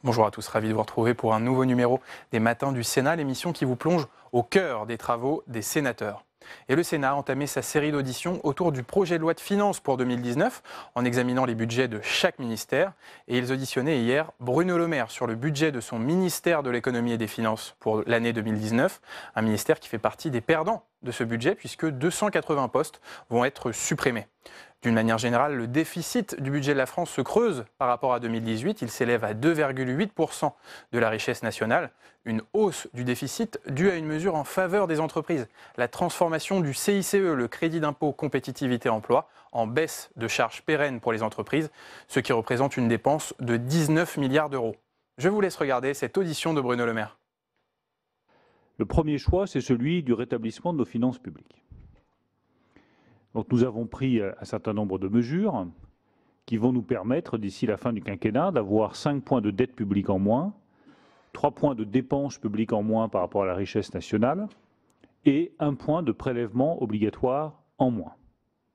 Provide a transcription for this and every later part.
Bonjour à tous, ravi de vous retrouver pour un nouveau numéro des Matins du Sénat, l'émission qui vous plonge au cœur des travaux des sénateurs. Et le Sénat a entamé sa série d'auditions autour du projet de loi de finances pour 2019 en examinant les budgets de chaque ministère. Et ils auditionnaient hier Bruno Le Maire sur le budget de son ministère de l'économie et des finances pour l'année 2019, un ministère qui fait partie des perdants de ce budget puisque 280 postes vont être supprimés. D'une manière générale, le déficit du budget de la France se creuse par rapport à 2018. Il s'élève à 2,8% de la richesse nationale. Une hausse du déficit due à une mesure en faveur des entreprises. La transformation du CICE, le crédit d'impôt compétitivité emploi, en baisse de charges pérennes pour les entreprises, ce qui représente une dépense de 19 milliards d'euros. Je vous laisse regarder cette audition de Bruno Le Maire. Le premier choix, c'est celui du rétablissement de nos finances publiques. Donc nous avons pris un certain nombre de mesures qui vont nous permettre, d'ici la fin du quinquennat, d'avoir 5 points de dette publique en moins, 3 points de dépenses publiques en moins par rapport à la richesse nationale et 1 point de prélèvement obligatoire en moins.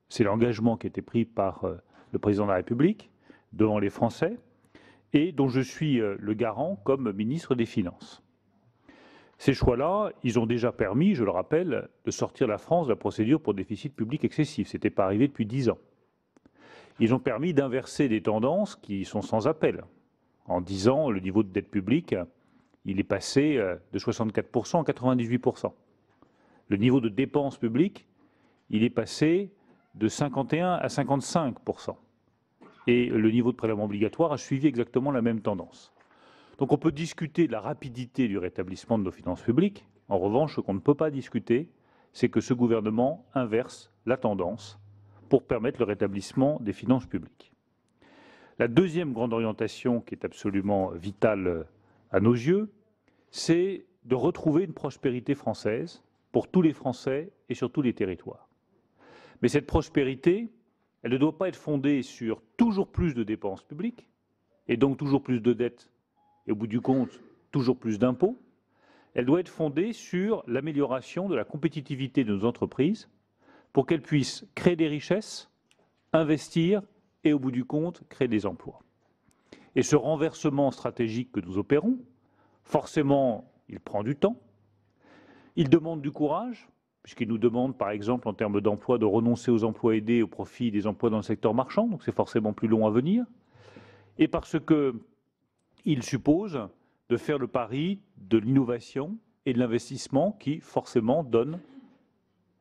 C'est l'engagement qui a été pris par le président de la République devant les Français et dont je suis le garant comme ministre des Finances. Ces choix-là, ils ont déjà permis, je le rappelle, de sortir la France de la procédure pour déficit public excessif. Ce n'était pas arrivé depuis 10 ans. Ils ont permis d'inverser des tendances qui sont sans appel. En 10 ans, le niveau de dette publique, il est passé de 64% à 98%. Le niveau de dépenses publiques, il est passé de 51 à 55%. Et le niveau de prélèvement obligatoire a suivi exactement la même tendance. Donc on peut discuter de la rapidité du rétablissement de nos finances publiques. En revanche, ce qu'on ne peut pas discuter, c'est que ce gouvernement inverse la tendance pour permettre le rétablissement des finances publiques. La deuxième grande orientation qui est absolument vitale à nos yeux, c'est de retrouver une prospérité française pour tous les Français et sur tous les territoires. Mais cette prospérité, elle ne doit pas être fondée sur toujours plus de dépenses publiques et donc toujours plus de dettes et au bout du compte, toujours plus d'impôts. Elle doit être fondée sur l'amélioration de la compétitivité de nos entreprises pour qu'elles puissent créer des richesses, investir et au bout du compte, créer des emplois. Et ce renversement stratégique que nous opérons, forcément, il prend du temps. Il demande du courage, puisqu'il nous demande, par exemple, en termes d'emploi, de renoncer aux emplois aidés au profit des emplois dans le secteur marchand, donc c'est forcément plus long à venir. Et parce qu'il suppose de faire le pari de l'innovation et de l'investissement qui, forcément, donne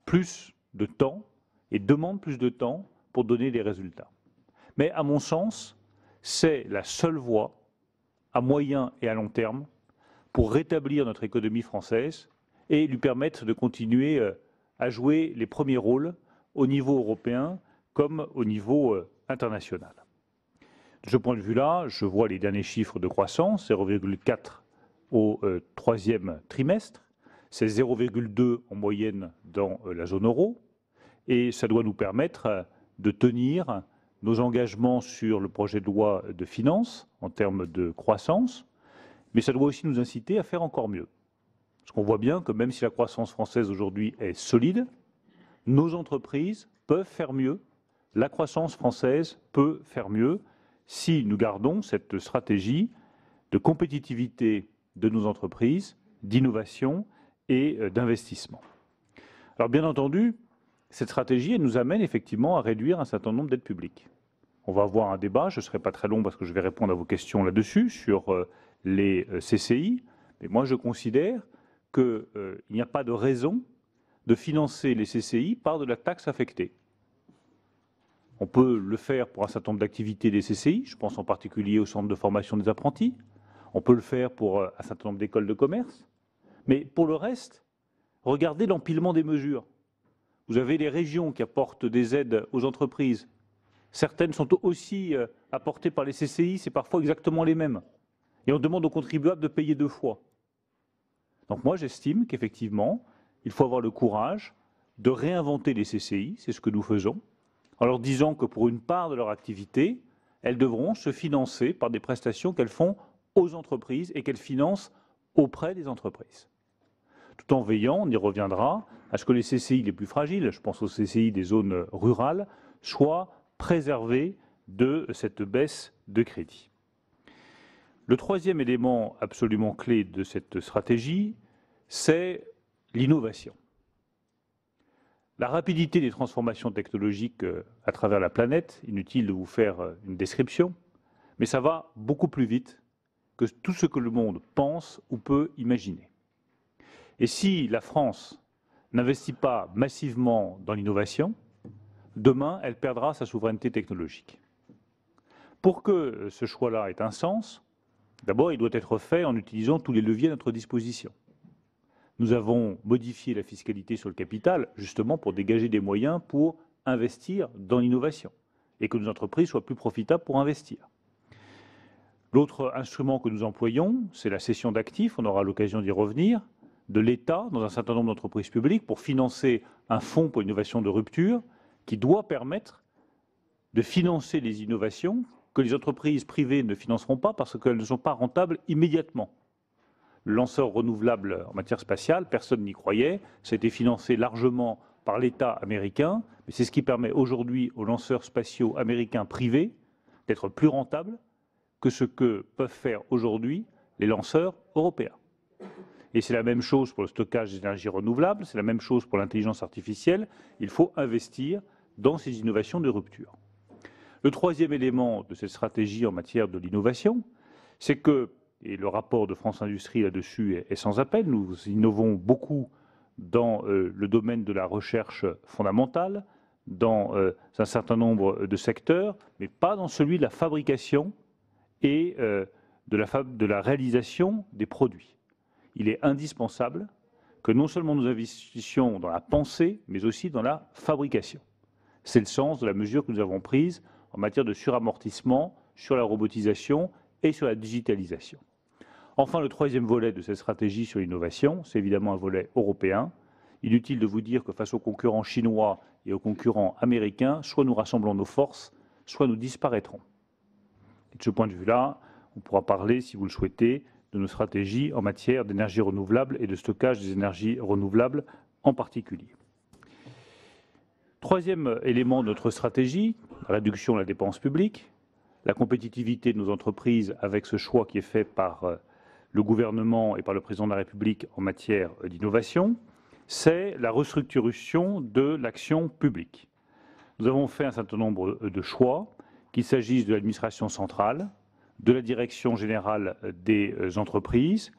plus de temps et demande plus de temps pour donner des résultats. Mais à mon sens, c'est la seule voie, à moyen et à long terme, pour rétablir notre économie française et lui permettre de continuer à jouer les premiers rôles au niveau européen comme au niveau international. De ce point de vue-là, je vois les derniers chiffres de croissance, 0,4 au troisième trimestre, c'est 0,2 en moyenne dans la zone euro, et ça doit nous permettre de tenir nos engagements sur le projet de loi de finances en termes de croissance, mais ça doit aussi nous inciter à faire encore mieux. Parce qu'on voit bien que même si la croissance française aujourd'hui est solide, nos entreprises peuvent faire mieux, la croissance française peut faire mieux, si nous gardons cette stratégie de compétitivité de nos entreprises, d'innovation et d'investissement. Alors bien entendu, cette stratégie elle nous amène effectivement à réduire un certain nombre d'aides publiques. On va avoir un débat, je ne serai pas très long parce que je vais répondre à vos questions là-dessus, sur les CCI, mais moi je considère qu'il n'y a pas de raison de financer les CCI par de la taxe affectée. On peut le faire pour un certain nombre d'activités des CCI, je pense en particulier au centre de formation des apprentis, on peut le faire pour un certain nombre d'écoles de commerce, mais pour le reste, regardez l'empilement des mesures. Vous avez les régions qui apportent des aides aux entreprises, certaines sont aussi apportées par les CCI, c'est parfois exactement les mêmes, et on demande aux contribuables de payer 2 fois. Donc moi j'estime qu'effectivement, il faut avoir le courage de réinventer les CCI, c'est ce que nous faisons, en leur disant que pour une part de leur activité, elles devront se financer par des prestations qu'elles font aux entreprises et qu'elles financent auprès des entreprises. Tout en veillant, on y reviendra, à ce que les CCI les plus fragiles, je pense aux CCI des zones rurales, soient préservés de cette baisse de crédit. Le troisième élément absolument clé de cette stratégie, c'est l'innovation. La rapidité des transformations technologiques à travers la planète, inutile de vous faire une description, mais ça va beaucoup plus vite que tout ce que le monde pense ou peut imaginer. Et si la France n'investit pas massivement dans l'innovation, demain, elle perdra sa souveraineté technologique. Pour que ce choix-là ait un sens, d'abord, il doit être fait en utilisant tous les leviers à notre disposition. Nous avons modifié la fiscalité sur le capital, justement pour dégager des moyens pour investir dans l'innovation et que nos entreprises soient plus profitables pour investir. L'autre instrument que nous employons, c'est la cession d'actifs, on aura l'occasion d'y revenir, de l'État dans un certain nombre d'entreprises publiques pour financer un fonds pour l'innovation de rupture qui doit permettre de financer les innovations que les entreprises privées ne financeront pas parce qu'elles ne sont pas rentables immédiatement. Le lanceur renouvelable en matière spatiale, personne n'y croyait, ça a été financé largement par l'État américain, mais c'est ce qui permet aujourd'hui aux lanceurs spatiaux américains privés d'être plus rentables que ce que peuvent faire aujourd'hui les lanceurs européens. Et c'est la même chose pour le stockage des énergies renouvelables, c'est la même chose pour l'intelligence artificielle. Il faut investir dans ces innovations de rupture. Le troisième élément de cette stratégie en matière de l'innovation, c'est que, et le rapport de France Industrie là-dessus est sans appel, nous innovons beaucoup dans le domaine de la recherche fondamentale, dans un certain nombre de secteurs, mais pas dans celui de la fabrication et de la réalisation des produits. Il est indispensable que non seulement nous investissions dans la pensée, mais aussi dans la fabrication. C'est le sens de la mesure que nous avons prise en matière de suramortissement sur la robotisation et sur la digitalisation. Enfin, le troisième volet de cette stratégie sur l'innovation, c'est évidemment un volet européen. Inutile de vous dire que face aux concurrents chinois et aux concurrents américains, soit nous rassemblons nos forces, soit nous disparaîtrons. Et de ce point de vue-là, on pourra parler, si vous le souhaitez, de nos stratégies en matière d'énergie renouvelable et de stockage des énergies renouvelables en particulier. Troisième élément de notre stratégie, la réduction de la dépense publique, la compétitivité de nos entreprises avec ce choix qui est fait par le gouvernement et par le président de la République en matière d'innovation, c'est la restructuration de l'action publique. Nous avons fait un certain nombre de choix, qu'il s'agisse de l'administration centrale, de la direction générale des entreprises,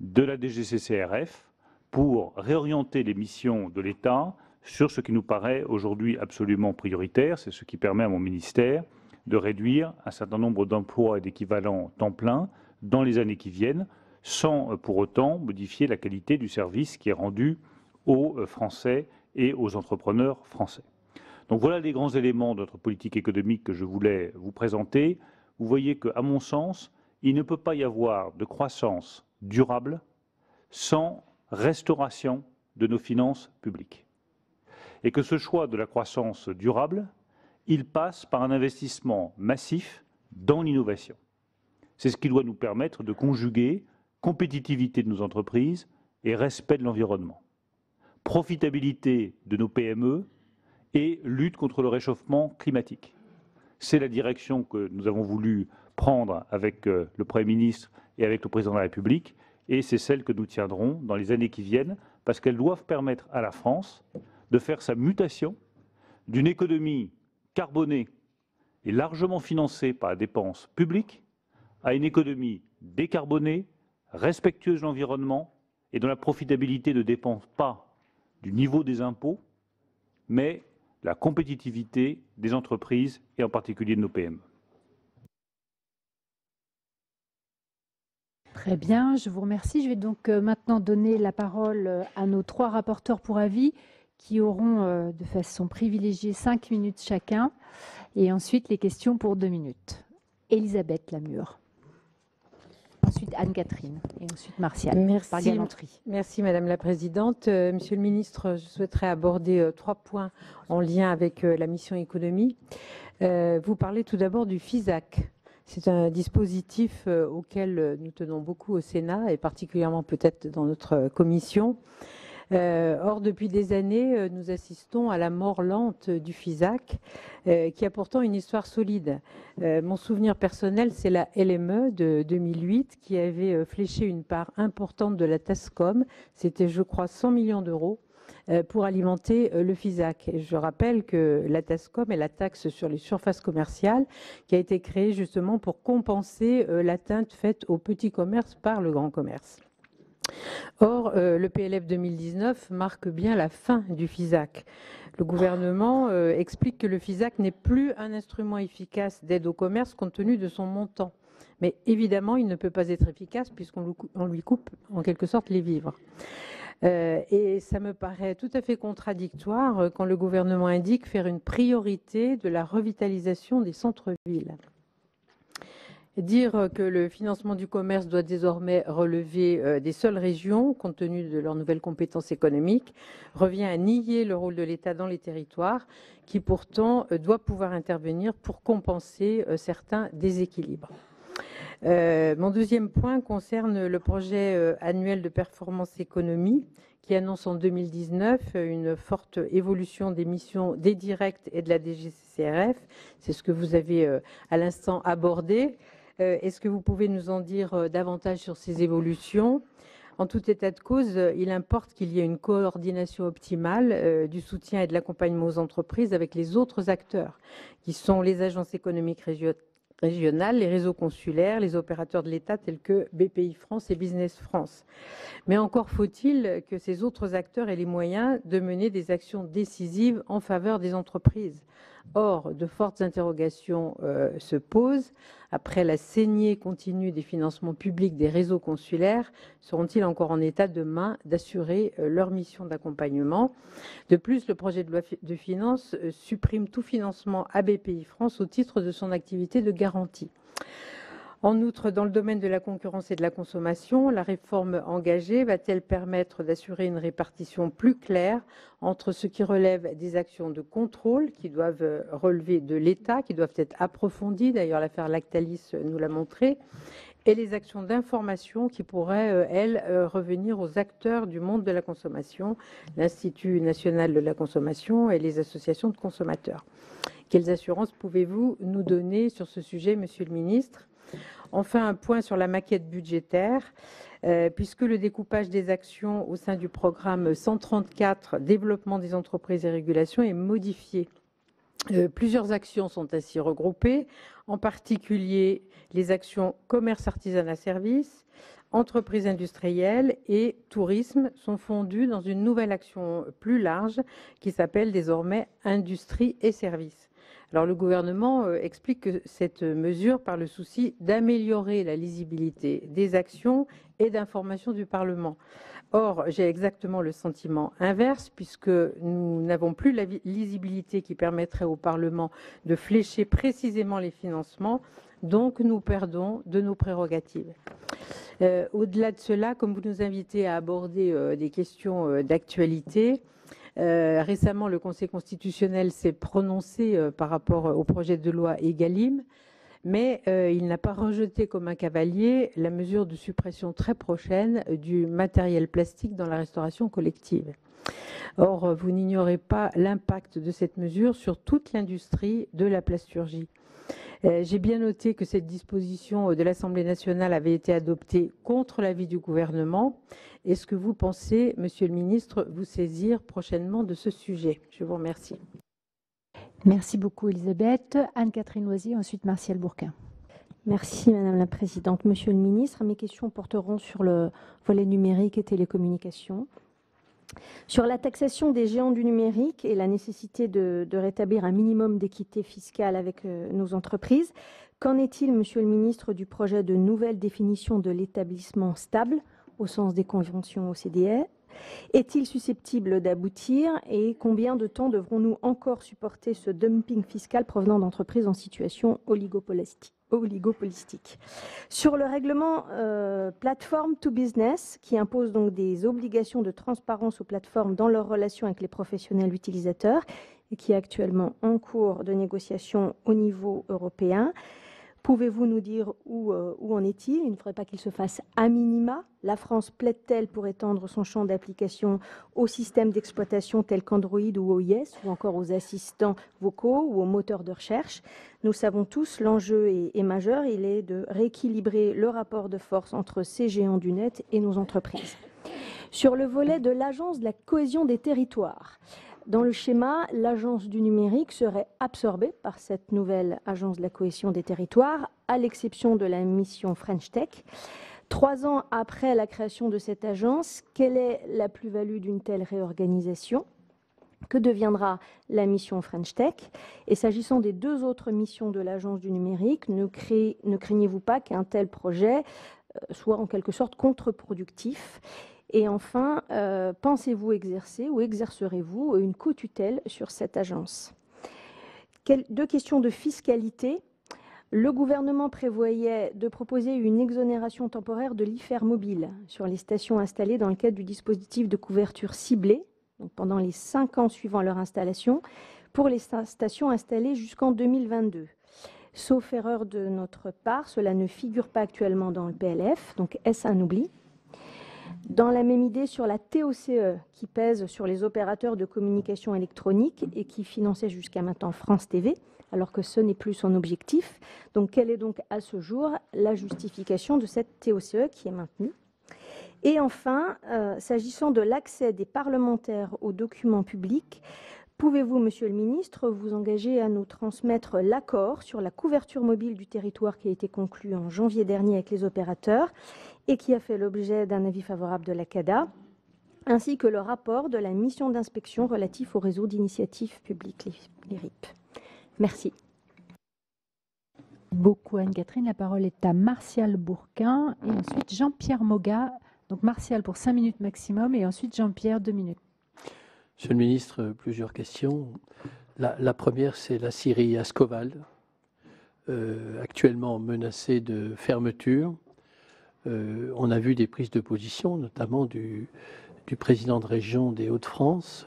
de la DGCCRF, pour réorienter les missions de l'État sur ce qui nous paraît aujourd'hui absolument prioritaire. C'est ce qui permet à mon ministère de réduire un certain nombre d'emplois et d'équivalents temps plein dans les années qui viennent, sans pour autant modifier la qualité du service qui est rendu aux Français et aux entrepreneurs français. Donc voilà les grands éléments de notre politique économique que je voulais vous présenter. Vous voyez qu'à mon sens, il ne peut pas y avoir de croissance durable sans restauration de nos finances publiques. Et que ce choix de la croissance durable, il passe par un investissement massif dans l'innovation. C'est ce qui doit nous permettre de conjuguer compétitivité de nos entreprises et respect de l'environnement, profitabilité de nos PME et lutte contre le réchauffement climatique. C'est la direction que nous avons voulu prendre avec le Premier ministre et avec le Président de la République, et c'est celle que nous tiendrons dans les années qui viennent, parce qu'elles doivent permettre à la France de faire sa mutation d'une économie carbonée et largement financée par la dépense publique à une économie décarbonée, respectueuse de l'environnement et dont la profitabilité ne dépend pas du niveau des impôts, mais la compétitivité des entreprises et en particulier de nos PME. Très bien, je vous remercie. Je vais donc maintenant donner la parole à nos 3 rapporteurs pour avis qui auront de façon privilégiée 5 minutes chacun et ensuite les questions pour 2 minutes. Elisabeth Lamure. Ensuite Anne-Catherine et ensuite Martial. Merci. Par galanterie. Merci Madame la Présidente. Monsieur le Ministre, je souhaiterais aborder 3 points en lien avec la mission économie. Vous parlez tout d'abord du FISAC. C'est un dispositif auquel nous tenons beaucoup au Sénat et particulièrement peut-être dans notre commission. Or, depuis des années, nous assistons à la mort lente du FISAC, qui a pourtant une histoire solide. Mon souvenir personnel, c'est la LME de 2008 qui avait fléché une part importante de la TASCOM, c'était je crois 100 millions d'euros, pour alimenter le FISAC. Et je rappelle que la TASCOM est la taxe sur les surfaces commerciales qui a été créée justement pour compenser l'atteinte faite au petit commerce par le grand commerce. Or, le PLF 2019 marque bien la fin du FISAC. Le gouvernement explique que le FISAC n'est plus un instrument efficace d'aide au commerce compte tenu de son montant. Mais évidemment, il ne peut pas être efficace puisqu'on lui coupe en quelque sorte les vivres. Et ça me paraît tout à fait contradictoire quand le gouvernement indique faire une priorité de la revitalisation des centres-villes. Dire que le financement du commerce doit désormais relever des seules régions, compte tenu de leurs nouvelles compétences économiques, revient à nier le rôle de l'État dans les territoires, qui pourtant doit pouvoir intervenir pour compenser certains déséquilibres. Mon deuxième point concerne le projet annuel de performance économie, qui annonce en 2019 une forte évolution des missions des directs et de la DGCCRF. C'est ce que vous avez à l'instant abordé. Est-ce que vous pouvez nous en dire davantage sur ces évolutions ? En tout état de cause, il importe qu'il y ait une coordination optimale du soutien et de l'accompagnement aux entreprises avec les autres acteurs, qui sont les agences économiques régionales, les réseaux consulaires, les opérateurs de l'État tels que BPI France et Business France. Mais encore faut-il que ces autres acteurs aient les moyens de mener des actions décisives en faveur des entreprises. Or, de fortes interrogations se posent. Après la saignée continue des financements publics des réseaux consulaires, seront-ils encore en état demain d'assurer leur mission d'accompagnement ? De plus, le projet de loi de finances supprime tout financement à BPI France au titre de son activité de garantie. En outre, dans le domaine de la concurrence et de la consommation, la réforme engagée va-t-elle permettre d'assurer une répartition plus claire entre ce qui relève des actions de contrôle qui doivent relever de l'État, qui doivent être approfondies, d'ailleurs l'affaire Lactalis nous l'a montré, et les actions d'information qui pourraient, elles, revenir aux acteurs du monde de la consommation, l'Institut national de la consommation et les associations de consommateurs. Quelles assurances pouvez-vous nous donner sur ce sujet, Monsieur le Ministre ? Enfin, un point sur la maquette budgétaire, puisque le découpage des actions au sein du programme 134, Développement des entreprises et régulation, est modifié. Plusieurs actions sont ainsi regroupées, en particulier les actions commerce, artisanat, services, entreprises industrielles et tourisme sont fondues dans une nouvelle action plus large qui s'appelle désormais industrie et services. Alors le gouvernement explique que cette mesure par le souci d'améliorer la lisibilité des actions et d'information du Parlement. Or, j'ai exactement le sentiment inverse puisque nous n'avons plus la lisibilité qui permettrait au Parlement de flécher précisément les financements, donc nous perdons de nos prérogatives. Au-delà de cela, comme vous nous invitez à aborder des questions d'actualité, récemment, le Conseil constitutionnel s'est prononcé par rapport au projet de loi Egalim, mais il n'a pas rejeté comme un cavalier la mesure de suppression très prochaine du matériel plastique dans la restauration collective. Or, vous n'ignorez pas l'impact de cette mesure sur toute l'industrie de la plasturgie. J'ai bien noté que cette disposition de l'Assemblée nationale avait été adoptée contre l'avis du gouvernement. Est-ce que vous pensez, Monsieur le Ministre, vous saisir prochainement de ce sujet ? Je vous remercie. Merci beaucoup, Elisabeth. Anne-Catherine Loisier, ensuite Martial Bourquin. Merci Madame la Présidente. Monsieur le Ministre, mes questions porteront sur le volet numérique et télécommunications. Sur la taxation des géants du numérique et la nécessité de rétablir un minimum d'équité fiscale avec nos entreprises, qu'en est-il, Monsieur le Ministre, du projet de nouvelle définition de l'établissement stable au sens des conventions OCDE ? Est-il susceptible d'aboutir et combien de temps devrons-nous encore supporter ce dumping fiscal provenant d'entreprises en situation oligopolistique ? Sur le règlement Platform to Business, qui impose donc des obligations de transparence aux plateformes dans leurs relations avec les professionnels utilisateurs et qui est actuellement en cours de négociation au niveau européen, Pouvez-vous nous dire où en est-il? Il ne faudrait pas qu'il se fasse à minima. La France plaide-t-elle pour étendre son champ d'application aux systèmes d'exploitation tels qu'Android ou OIS, ou encore aux assistants vocaux ou aux moteurs de recherche? Nous savons tous, l'enjeu est majeur, il est de rééquilibrer le rapport de force entre ces géants du net et nos entreprises. Sur le volet de l'Agence de la cohésion des territoires, dans le schéma, l'Agence du numérique serait absorbée par cette nouvelle Agence de la cohésion des territoires, à l'exception de la mission French Tech. 3 ans après la création de cette agence, quelle est la plus-value d'une telle réorganisation? Que deviendra la mission French Tech? Et s'agissant des 2 autres missions de l'Agence du numérique, ne craignez-vous pas qu'un tel projet soit en quelque sorte contre-productif? Et enfin, pensez-vous exercer ou exercerez-vous une co-tutelle sur cette agence? 2 questions de fiscalité. Le gouvernement prévoyait de proposer une exonération temporaire de l'IFER mobile sur les stations installées dans le cadre du dispositif de couverture ciblée, donc pendant les 5 ans suivant leur installation, pour les stations installées jusqu'en 2022. Sauf erreur de notre part, cela ne figure pas actuellement dans le PLF, donc est-ce un oubli? Dans la même idée sur la TOCE qui pèse sur les opérateurs de communication électronique et qui finançait jusqu'à maintenant France TV, alors que ce n'est plus son objectif. Donc, quelle est donc à ce jour la justification de cette TOCE qui est maintenue? Et enfin, s'agissant de l'accès des parlementaires aux documents publics, pouvez-vous, Monsieur le Ministre, vous engager à nous transmettre l'accord sur la couverture mobile du territoire qui a été conclu en janvier dernier avec les opérateurs et qui a fait l'objet d'un avis favorable de la CADA, ainsi que le rapport de la mission d'inspection relatif au réseau d'initiatives publiques, les RIP. Merci. Beaucoup Anne-Catherine. La parole est à Martial Bourquin et ensuite Jean-Pierre Moga. Donc Martial pour 5 minutes maximum et ensuite Jean-Pierre 2 minutes. Monsieur le ministre, plusieurs questions. La première, c'est la scierie Ascoval, actuellement menacée de fermeture. On a vu des prises de position, notamment du président de région des Hauts-de-France,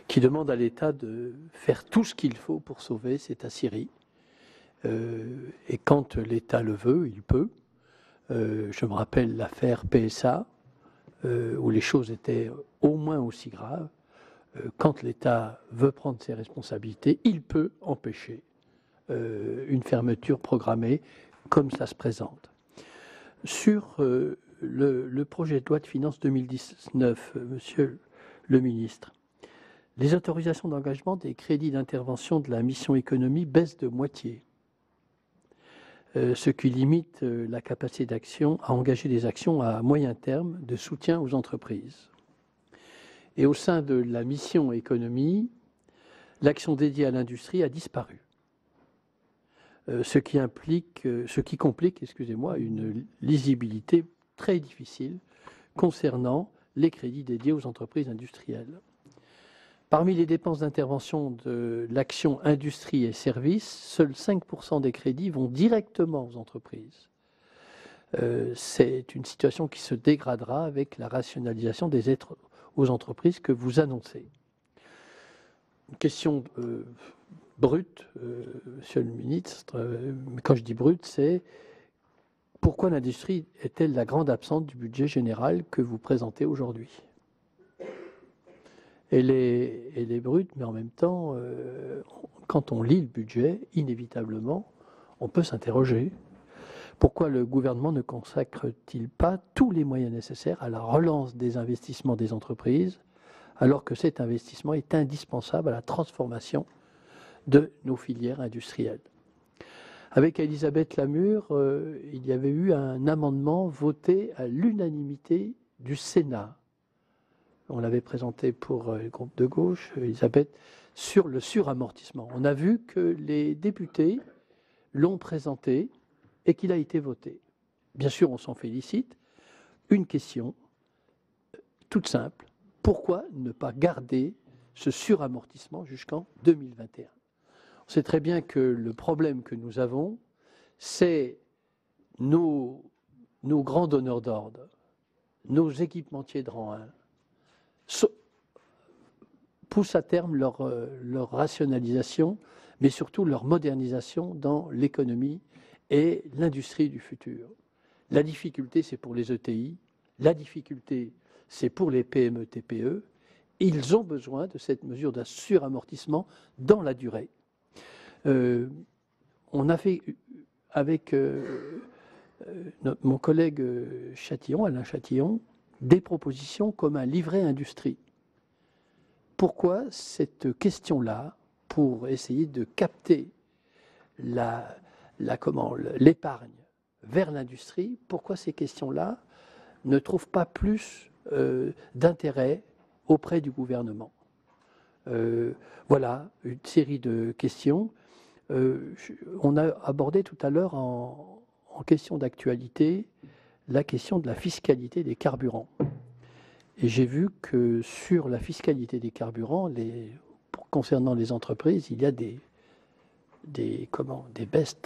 qui demande à l'État de faire tout ce qu'il faut pour sauver cette aciérie. Et quand l'État le veut, il peut. Je me rappelle l'affaire PSA, où les choses étaient au moins aussi graves. Quand l'État veut prendre ses responsabilités, il peut empêcher une fermeture programmée comme ça se présente. Sur le projet de loi de finances 2019, Monsieur le ministre, les autorisations d'engagement des crédits d'intervention de la mission économie baissent de moitié, ce qui limite la capacité d'action à engager des actions à moyen terme de soutien aux entreprises. Et au sein de la mission économie, l'action dédiée à l'industrie a disparu. Ce qui complique, excusez-moi, une lisibilité très difficile concernant les crédits dédiés aux entreprises industrielles. Parmi les dépenses d'intervention de l'action industrie et services, seuls 5% des crédits vont directement aux entreprises. C'est une situation qui se dégradera avec la rationalisation des aides aux entreprises que vous annoncez. Une question brute, Monsieur le ministre, quand je dis brute, c'est pourquoi l'industrie est-elle la grande absente du budget général que vous présentez aujourd'hui? Elle est brute, mais en même temps, quand on lit le budget, inévitablement, on peut s'interroger. Pourquoi le gouvernement ne consacre-t-il pas tous les moyens nécessaires à la relance des investissements des entreprises, alors que cet investissement est indispensable à la transformation de nos filières industrielles? Avec Elisabeth Lamure, il y avait eu un amendement voté à l'unanimité du Sénat. On l'avait présenté pour le groupe de gauche, Elisabeth, sur le suramortissement. On a vu que les députés l'ont présenté et qu'il a été voté. Bien sûr, on s'en félicite. Une question toute simple. Pourquoi ne pas garder ce suramortissement jusqu'en 2021? On sait très bien que le problème que nous avons, c'est nos grands donneurs d'ordre, nos équipementiers de rang 1, poussent à terme leur rationalisation, mais surtout leur modernisation dans l'économie est l'industrie du futur. La difficulté, c'est pour les ETI, la difficulté, c'est pour les PME, TPE. Ils ont besoin de cette mesure d'un suramortissement dans la durée. On a fait avec mon collègue Châtillon, Alain Châtillon, des propositions comme un livret industrie. Pourquoi cette question-là, pour essayer de capter l'épargne vers l'industrie, pourquoi ces questions-là ne trouvent pas plus d'intérêt auprès du gouvernement? Voilà une série de questions. On a abordé tout à l'heure en question d'actualité la question de la fiscalité des carburants. Et j'ai vu que sur la fiscalité des carburants, concernant les entreprises, il y a des baisses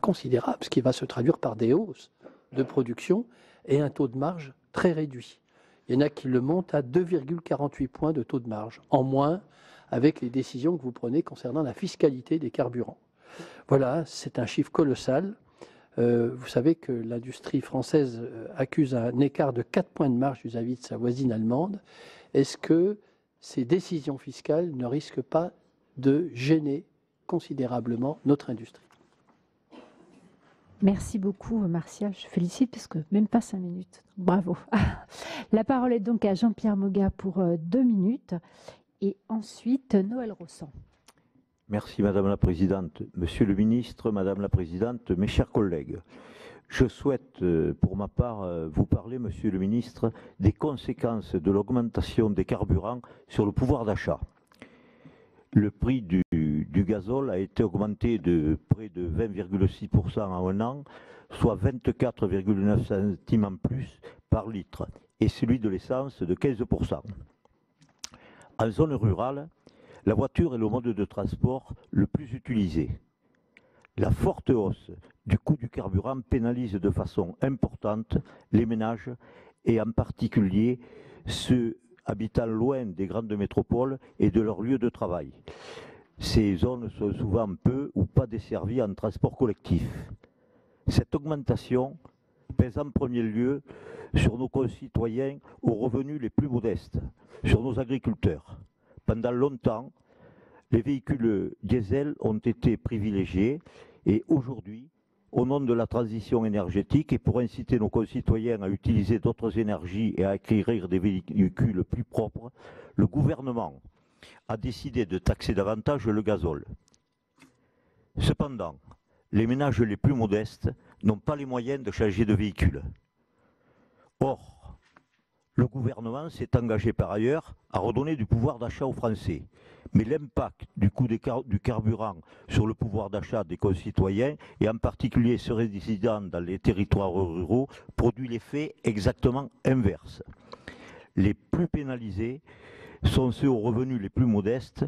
considérables, ce qui va se traduire par des hausses de production et un taux de marge très réduit. Il y en a qui le montent à 2,48 points de taux de marge, en moins avec les décisions que vous prenez concernant la fiscalité des carburants. Voilà, c'est un chiffre colossal. Vous savez que l'industrie française accuse un écart de 4 points de marge vis-à-vis de sa voisine allemande. Est-ce que ces décisions fiscales ne risquent pas de gêner considérablement notre industrie? Merci beaucoup, Martial. Je félicite parce que même pas 5 minutes. Bravo. La parole est donc à Jean-Pierre Moga pour 2 minutes et ensuite Noël Rossan. Merci Madame la Présidente. Monsieur le Ministre, Madame la Présidente, mes chers collègues, je souhaite pour ma part vous parler, Monsieur le Ministre, des conséquences de l'augmentation des carburants sur le pouvoir d'achat. Le prix du gazole a été augmenté de près de 20,6% en un an, soit 24,9 centimes en plus par litre, et celui de l'essence de 15%. En zone rurale, la voiture est le mode de transport le plus utilisé. La forte hausse du coût du carburant pénalise de façon importante les ménages et en particulier ceux habitant loin des grandes métropoles et de leurs lieux de travail. Ces zones sont souvent peu ou pas desservies en transport collectif. Cette augmentation pèse en premier lieu sur nos concitoyens aux revenus les plus modestes, sur nos agriculteurs. Pendant longtemps, les véhicules diesel ont été privilégiés et aujourd'hui, au nom de la transition énergétique et pour inciter nos concitoyens à utiliser d'autres énergies et à acquérir des véhicules plus propres, le gouvernement a décidé de taxer davantage le gazole. Cependant, les ménages les plus modestes n'ont pas les moyens de changer de véhicule. Or, le gouvernement s'est engagé par ailleurs à redonner du pouvoir d'achat aux Français. Mais l'impact du coût du carburant sur le pouvoir d'achat des concitoyens, et en particulier ceux résidant dans les territoires ruraux, produit l'effet exactement inverse. Les plus pénalisés sont ceux aux revenus les plus modestes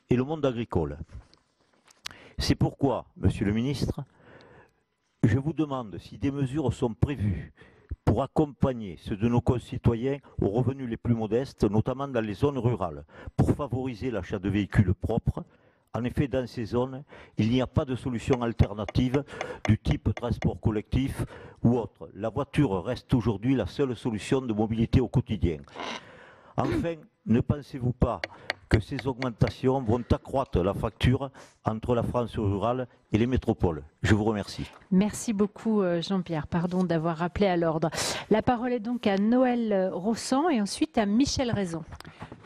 et le monde agricole. C'est pourquoi, Monsieur le Ministre, je vous demande si des mesures sont prévues pour accompagner ceux de nos concitoyens aux revenus les plus modestes, notamment dans les zones rurales, pour favoriser l'achat de véhicules propres. En effet, dans ces zones, il n'y a pas de solution alternative du type transport collectif ou autre. La voiture reste aujourd'hui la seule solution de mobilité au quotidien. Enfin, ne pensez-vous pas que ces augmentations vont accroître la fracture entre la France rurale et les métropoles? Je vous remercie. Merci beaucoup Jean-Pierre. Pardon d'avoir rappelé à l'ordre. La parole est donc à Noël Rossan et ensuite à Michel Raison.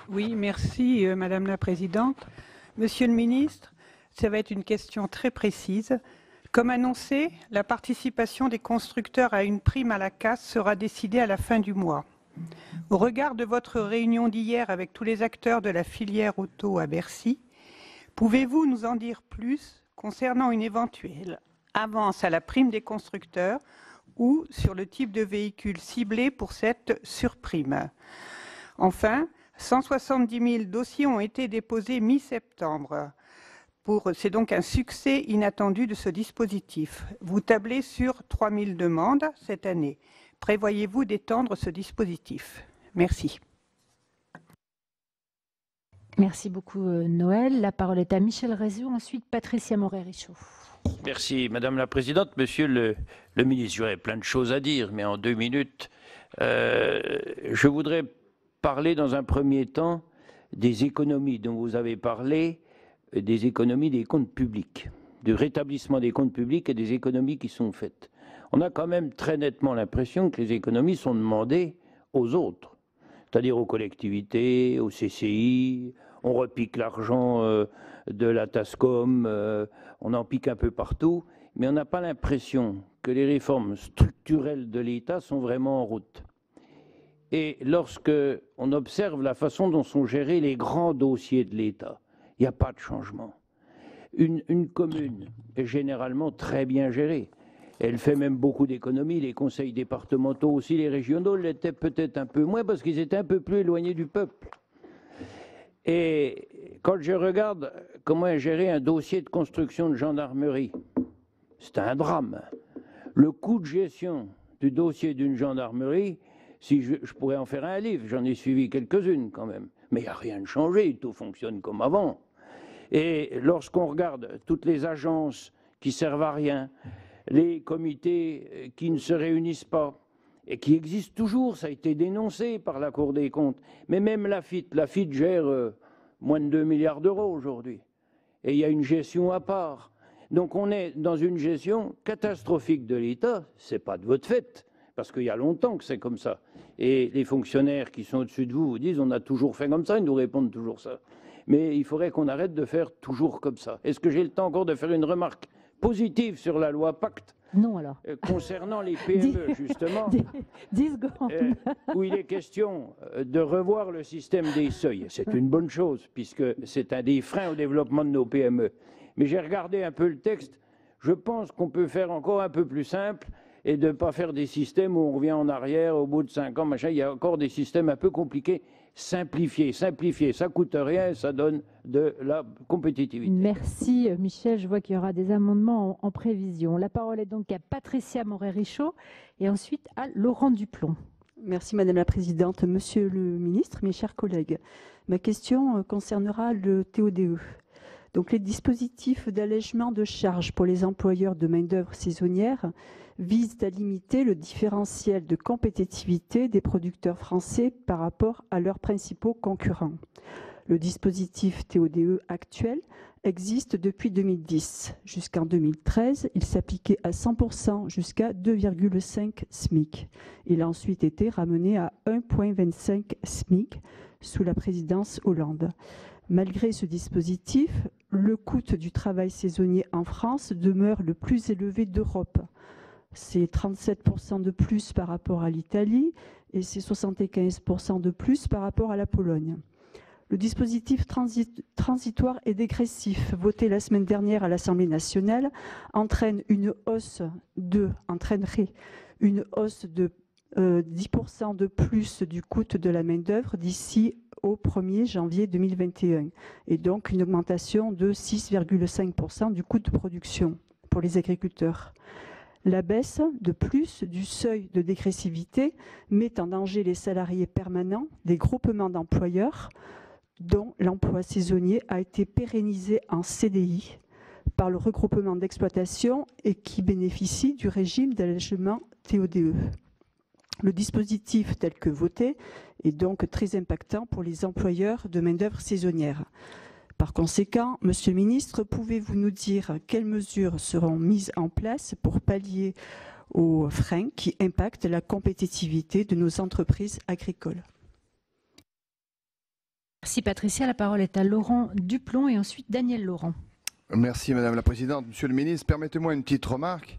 Oui, merci Madame la Présidente. Monsieur le Ministre, ça va être une question très précise. Comme annoncé, la participation des constructeurs à une prime à la casse sera décidée à la fin du mois. Au regard de votre réunion d'hier avec tous les acteurs de la filière auto à Bercy, pouvez-vous nous en dire plus concernant une éventuelle avance à la prime des constructeurs ou sur le type de véhicule ciblé pour cette surprime? Enfin, 170 000 dossiers ont été déposés mi-septembre. C'est donc un succès inattendu de ce dispositif. Vous tablez sur 3 000 demandes cette année. Prévoyez-vous d'étendre ce dispositif? Merci. Merci beaucoup Noël. La parole est à Michel Raison, ensuite Patricia Moret-Richaud. Merci Madame la Présidente. Monsieur le ministre, j'aurais plein de choses à dire, mais en 2 minutes, je voudrais parler dans un premier temps des économies dont vous avez parlé, des économies des comptes publics, du rétablissement des comptes publics et des économies qui sont faites. On a quand même très nettement l'impression que les économies sont demandées aux autres, c'est-à-dire aux collectivités, aux CCI, on repique l'argent de la TASCOM, on en pique un peu partout, mais on n'a pas l'impression que les réformes structurelles de l'État sont vraiment en route. Et lorsque on observe la façon dont sont gérés les grands dossiers de l'État, il n'y a pas de changement. Une commune est généralement très bien gérée. Elle fait même beaucoup d'économies. Les conseils départementaux aussi, les régionaux l'étaient peut-être un peu moins parce qu'ils étaient un peu plus éloignés du peuple. Et quand je regarde comment est géré un dossier de construction de gendarmerie, c'est un drame. Le coût de gestion du dossier d'une gendarmerie, si je pourrais en faire un livre, j'en ai suivi quelques-unes quand même, mais il n'y a rien de changé, tout fonctionne comme avant. Et lorsqu'on regarde toutes les agences qui servent à rien, les comités qui ne se réunissent pas, et qui existent toujours, ça a été dénoncé par la Cour des comptes, mais même la FIT gère moins de 2 milliards d'euros aujourd'hui, et il y a une gestion à part. Donc on est dans une gestion catastrophique de l'État, c'est pas de votre fait, parce qu'il y a longtemps que c'est comme ça. Et les fonctionnaires qui sont au-dessus de vous vous disent on a toujours fait comme ça, ils nous répondent toujours ça. Mais il faudrait qu'on arrête de faire toujours comme ça. Est-ce que j'ai le temps encore de faire une remarque positive sur la loi Pacte? Non, alors. Concernant les PME, justement, 10 secondes. Où il est question de revoir le système des seuils. C'est une bonne chose, puisque c'est un des freins au développement de nos PME. Mais j'ai regardé un peu le texte. Je pense qu'on peut faire encore un peu plus simple et de ne pas faire des systèmes où on revient en arrière au bout de 5 ans, machin. Il y a encore des systèmes un peu compliqués. Simplifier, ça coûte rien et ça donne de la compétitivité. Merci Michel, je vois qu'il y aura des amendements en prévision. La parole est donc à Patricia Morey-Richaud et ensuite à Laurent Duplomb. Merci Madame la Présidente. Monsieur le Ministre, mes chers collègues, ma question concernera le TODE. Donc les dispositifs d'allègement de charges pour les employeurs de main-d'œuvre saisonnière visent à limiter le différentiel de compétitivité des producteurs français par rapport à leurs principaux concurrents. Le dispositif TODE actuel existe depuis 2010. Jusqu'en 2013, il s'appliquait à 100% jusqu'à 2,5 SMIC. Il a ensuite été ramené à 1,25 SMIC sous la présidence Hollande. Malgré ce dispositif, le coût du travail saisonnier en France demeure le plus élevé d'Europe. C'est 37% de plus par rapport à l'Italie et c'est 75% de plus par rapport à la Pologne. Le dispositif transitoire et dégressif voté la semaine dernière à l'Assemblée nationale entraînerait une hausse de 10% de plus du coût de la main-d'œuvre d'ici au 1er janvier 2021 et donc une augmentation de 6,5% du coût de production pour les agriculteurs. La baisse de plus du seuil de dégressivité met en danger les salariés permanents des groupements d'employeurs dont l'emploi saisonnier a été pérennisé en CDI par le regroupement d'exploitation et qui bénéficient du régime d'allègement TODE. Le dispositif tel que voté est donc très impactant pour les employeurs de main-d'œuvre saisonnière. Par conséquent, Monsieur le Ministre, pouvez-vous nous dire quelles mesures seront mises en place pour pallier aux freins qui impactent la compétitivité de nos entreprises agricoles? Merci Patricia. La parole est à Laurent Duplomb et ensuite Daniel Laurent. Merci Madame la Présidente. Monsieur le Ministre, permettez-moi une petite remarque.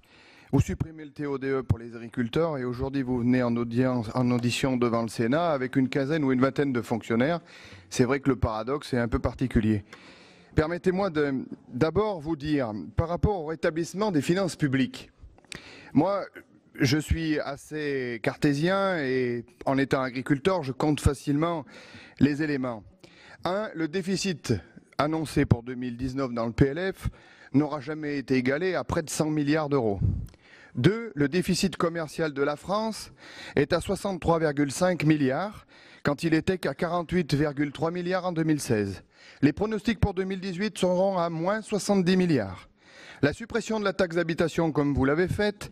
Vous supprimez le TODE pour les agriculteurs et aujourd'hui vous venez en audition devant le Sénat avec une quinzaine ou une vingtaine de fonctionnaires. C'est vrai que le paradoxe est un peu particulier. Permettez-moi d'abord vous dire, par rapport au rétablissement des finances publiques, moi je suis assez cartésien et en étant agriculteur, je compte facilement les éléments. 1. Le déficit annoncé pour 2019 dans le PLF n'aura jamais été égalé à près de 100 milliards d'euros. 2. Le déficit commercial de la France est à 63,5 milliards quand il était qu'à 48,3 milliards en 2016. Les pronostics pour 2018 seront à moins 70 milliards. La suppression de la taxe d'habitation, comme vous l'avez faite,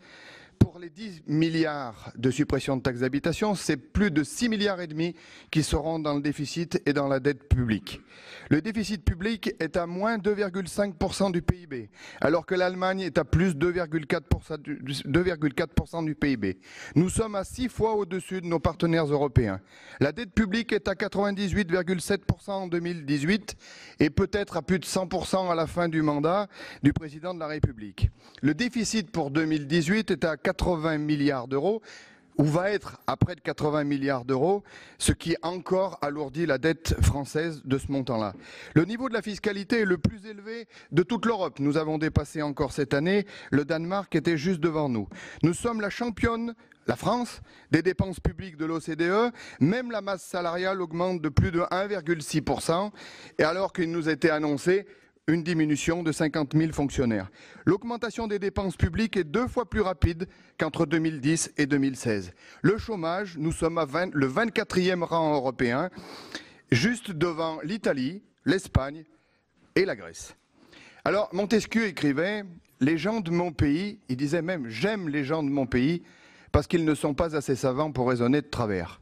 pour les 10 milliards de suppression de taxes d'habitation, c'est plus de 6 milliards et demi qui seront dans le déficit et dans la dette publique. Le déficit public est à moins 2,5% du PIB, alors que l'Allemagne est à plus 2,4% du PIB. Nous sommes à 6 fois au-dessus de nos partenaires européens. La dette publique est à 98,7% en 2018 et peut-être à plus de 100% à la fin du mandat du président de la République. Le déficit pour 2018 est à 80 milliards d'euros, ou va être à près de 80 milliards d'euros, ce qui encore alourdit la dette française de ce montant-là. Le niveau de la fiscalité est le plus élevé de toute l'Europe. Nous avons dépassé encore cette année, le Danemark était juste devant nous. Nous sommes la championne, la France, des dépenses publiques de l'OCDE, même la masse salariale augmente de plus de 1,6%, et alors qu'il nous était annoncé une diminution de 50 000 fonctionnaires. L'augmentation des dépenses publiques est 2 fois plus rapide qu'entre 2010 et 2016. Le chômage, nous sommes à le 24e rang européen, juste devant l'Italie, l'Espagne et la Grèce. Alors Montesquieu écrivait « Les gens de mon pays », il disait même « J'aime les gens de mon pays parce qu'ils ne sont pas assez savants pour raisonner de travers ».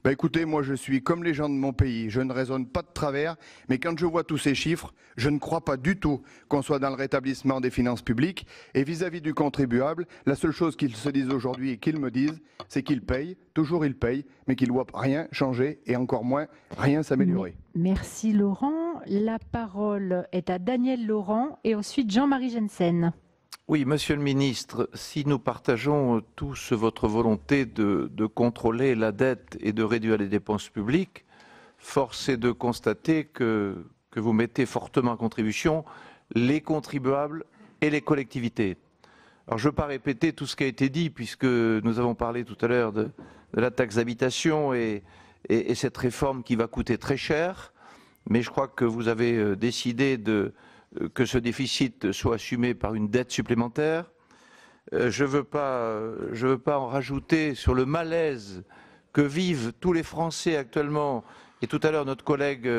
Ben écoutez, moi je suis comme les gens de mon pays, je ne raisonne pas de travers, mais quand je vois tous ces chiffres, je ne crois pas du tout qu'on soit dans le rétablissement des finances publiques. Et vis-à-vis du contribuable, la seule chose qu'ils se disent aujourd'hui et qu'ils me disent, c'est qu'ils payent, toujours ils payent, mais qu'ils ne voient rien changer et encore moins rien s'améliorer. Merci Laurent. La parole est à Daniel Laurent et ensuite Jean-Marie Jensen. Oui, Monsieur le Ministre, si nous partageons tous votre volonté de contrôler la dette et de réduire les dépenses publiques, force est de constater que vous mettez fortement en contribution les contribuables et les collectivités. Alors je ne veux pas répéter tout ce qui a été dit, puisque nous avons parlé tout à l'heure de la taxe d'habitation et cette réforme qui va coûter très cher, mais je crois que vous avez décidé que ce déficit soit assumé par une dette supplémentaire. Je ne veux pas en rajouter sur le malaise que vivent tous les Français actuellement. Et tout à l'heure, notre collègue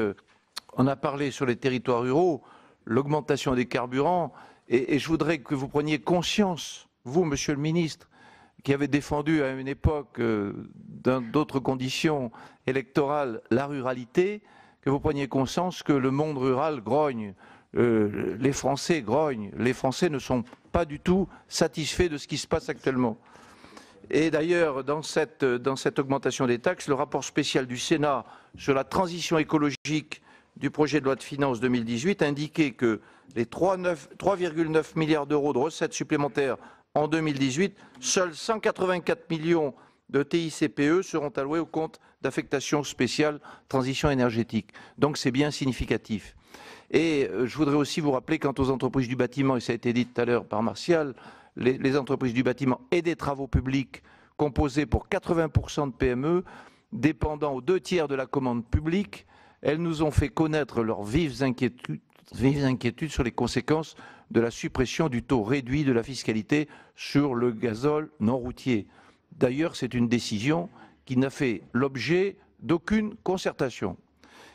en a parlé sur les territoires ruraux, l'augmentation des carburants. Et je voudrais que vous preniez conscience, vous, Monsieur le Ministre, qui avez défendu à une époque, dans d'autres conditions électorales, la ruralité, que vous preniez conscience que le monde rural grogne. Les Français grognent, les Français ne sont pas du tout satisfaits de ce qui se passe actuellement. Et d'ailleurs, dans cette augmentation des taxes, le rapport spécial du Sénat sur la transition écologique du projet de loi de finances 2018 indiquait que les 3,9 milliards d'euros de recettes supplémentaires en 2018, seuls 184 millions de TICPE seront alloués au compte d'affectation spéciale transition énergétique. Donc c'est bien significatif. Et je voudrais aussi vous rappeler, quant aux entreprises du bâtiment, et ça a été dit tout à l'heure par Martial, les entreprises du bâtiment et des travaux publics composées pour 80% de PME, dépendant aux 2/3 de la commande publique, elles nous ont fait connaître leurs vives inquiétudes sur les conséquences de la suppression du taux réduit de la fiscalité sur le gazole non routier. D'ailleurs, c'est une décision qui n'a fait l'objet d'aucune concertation.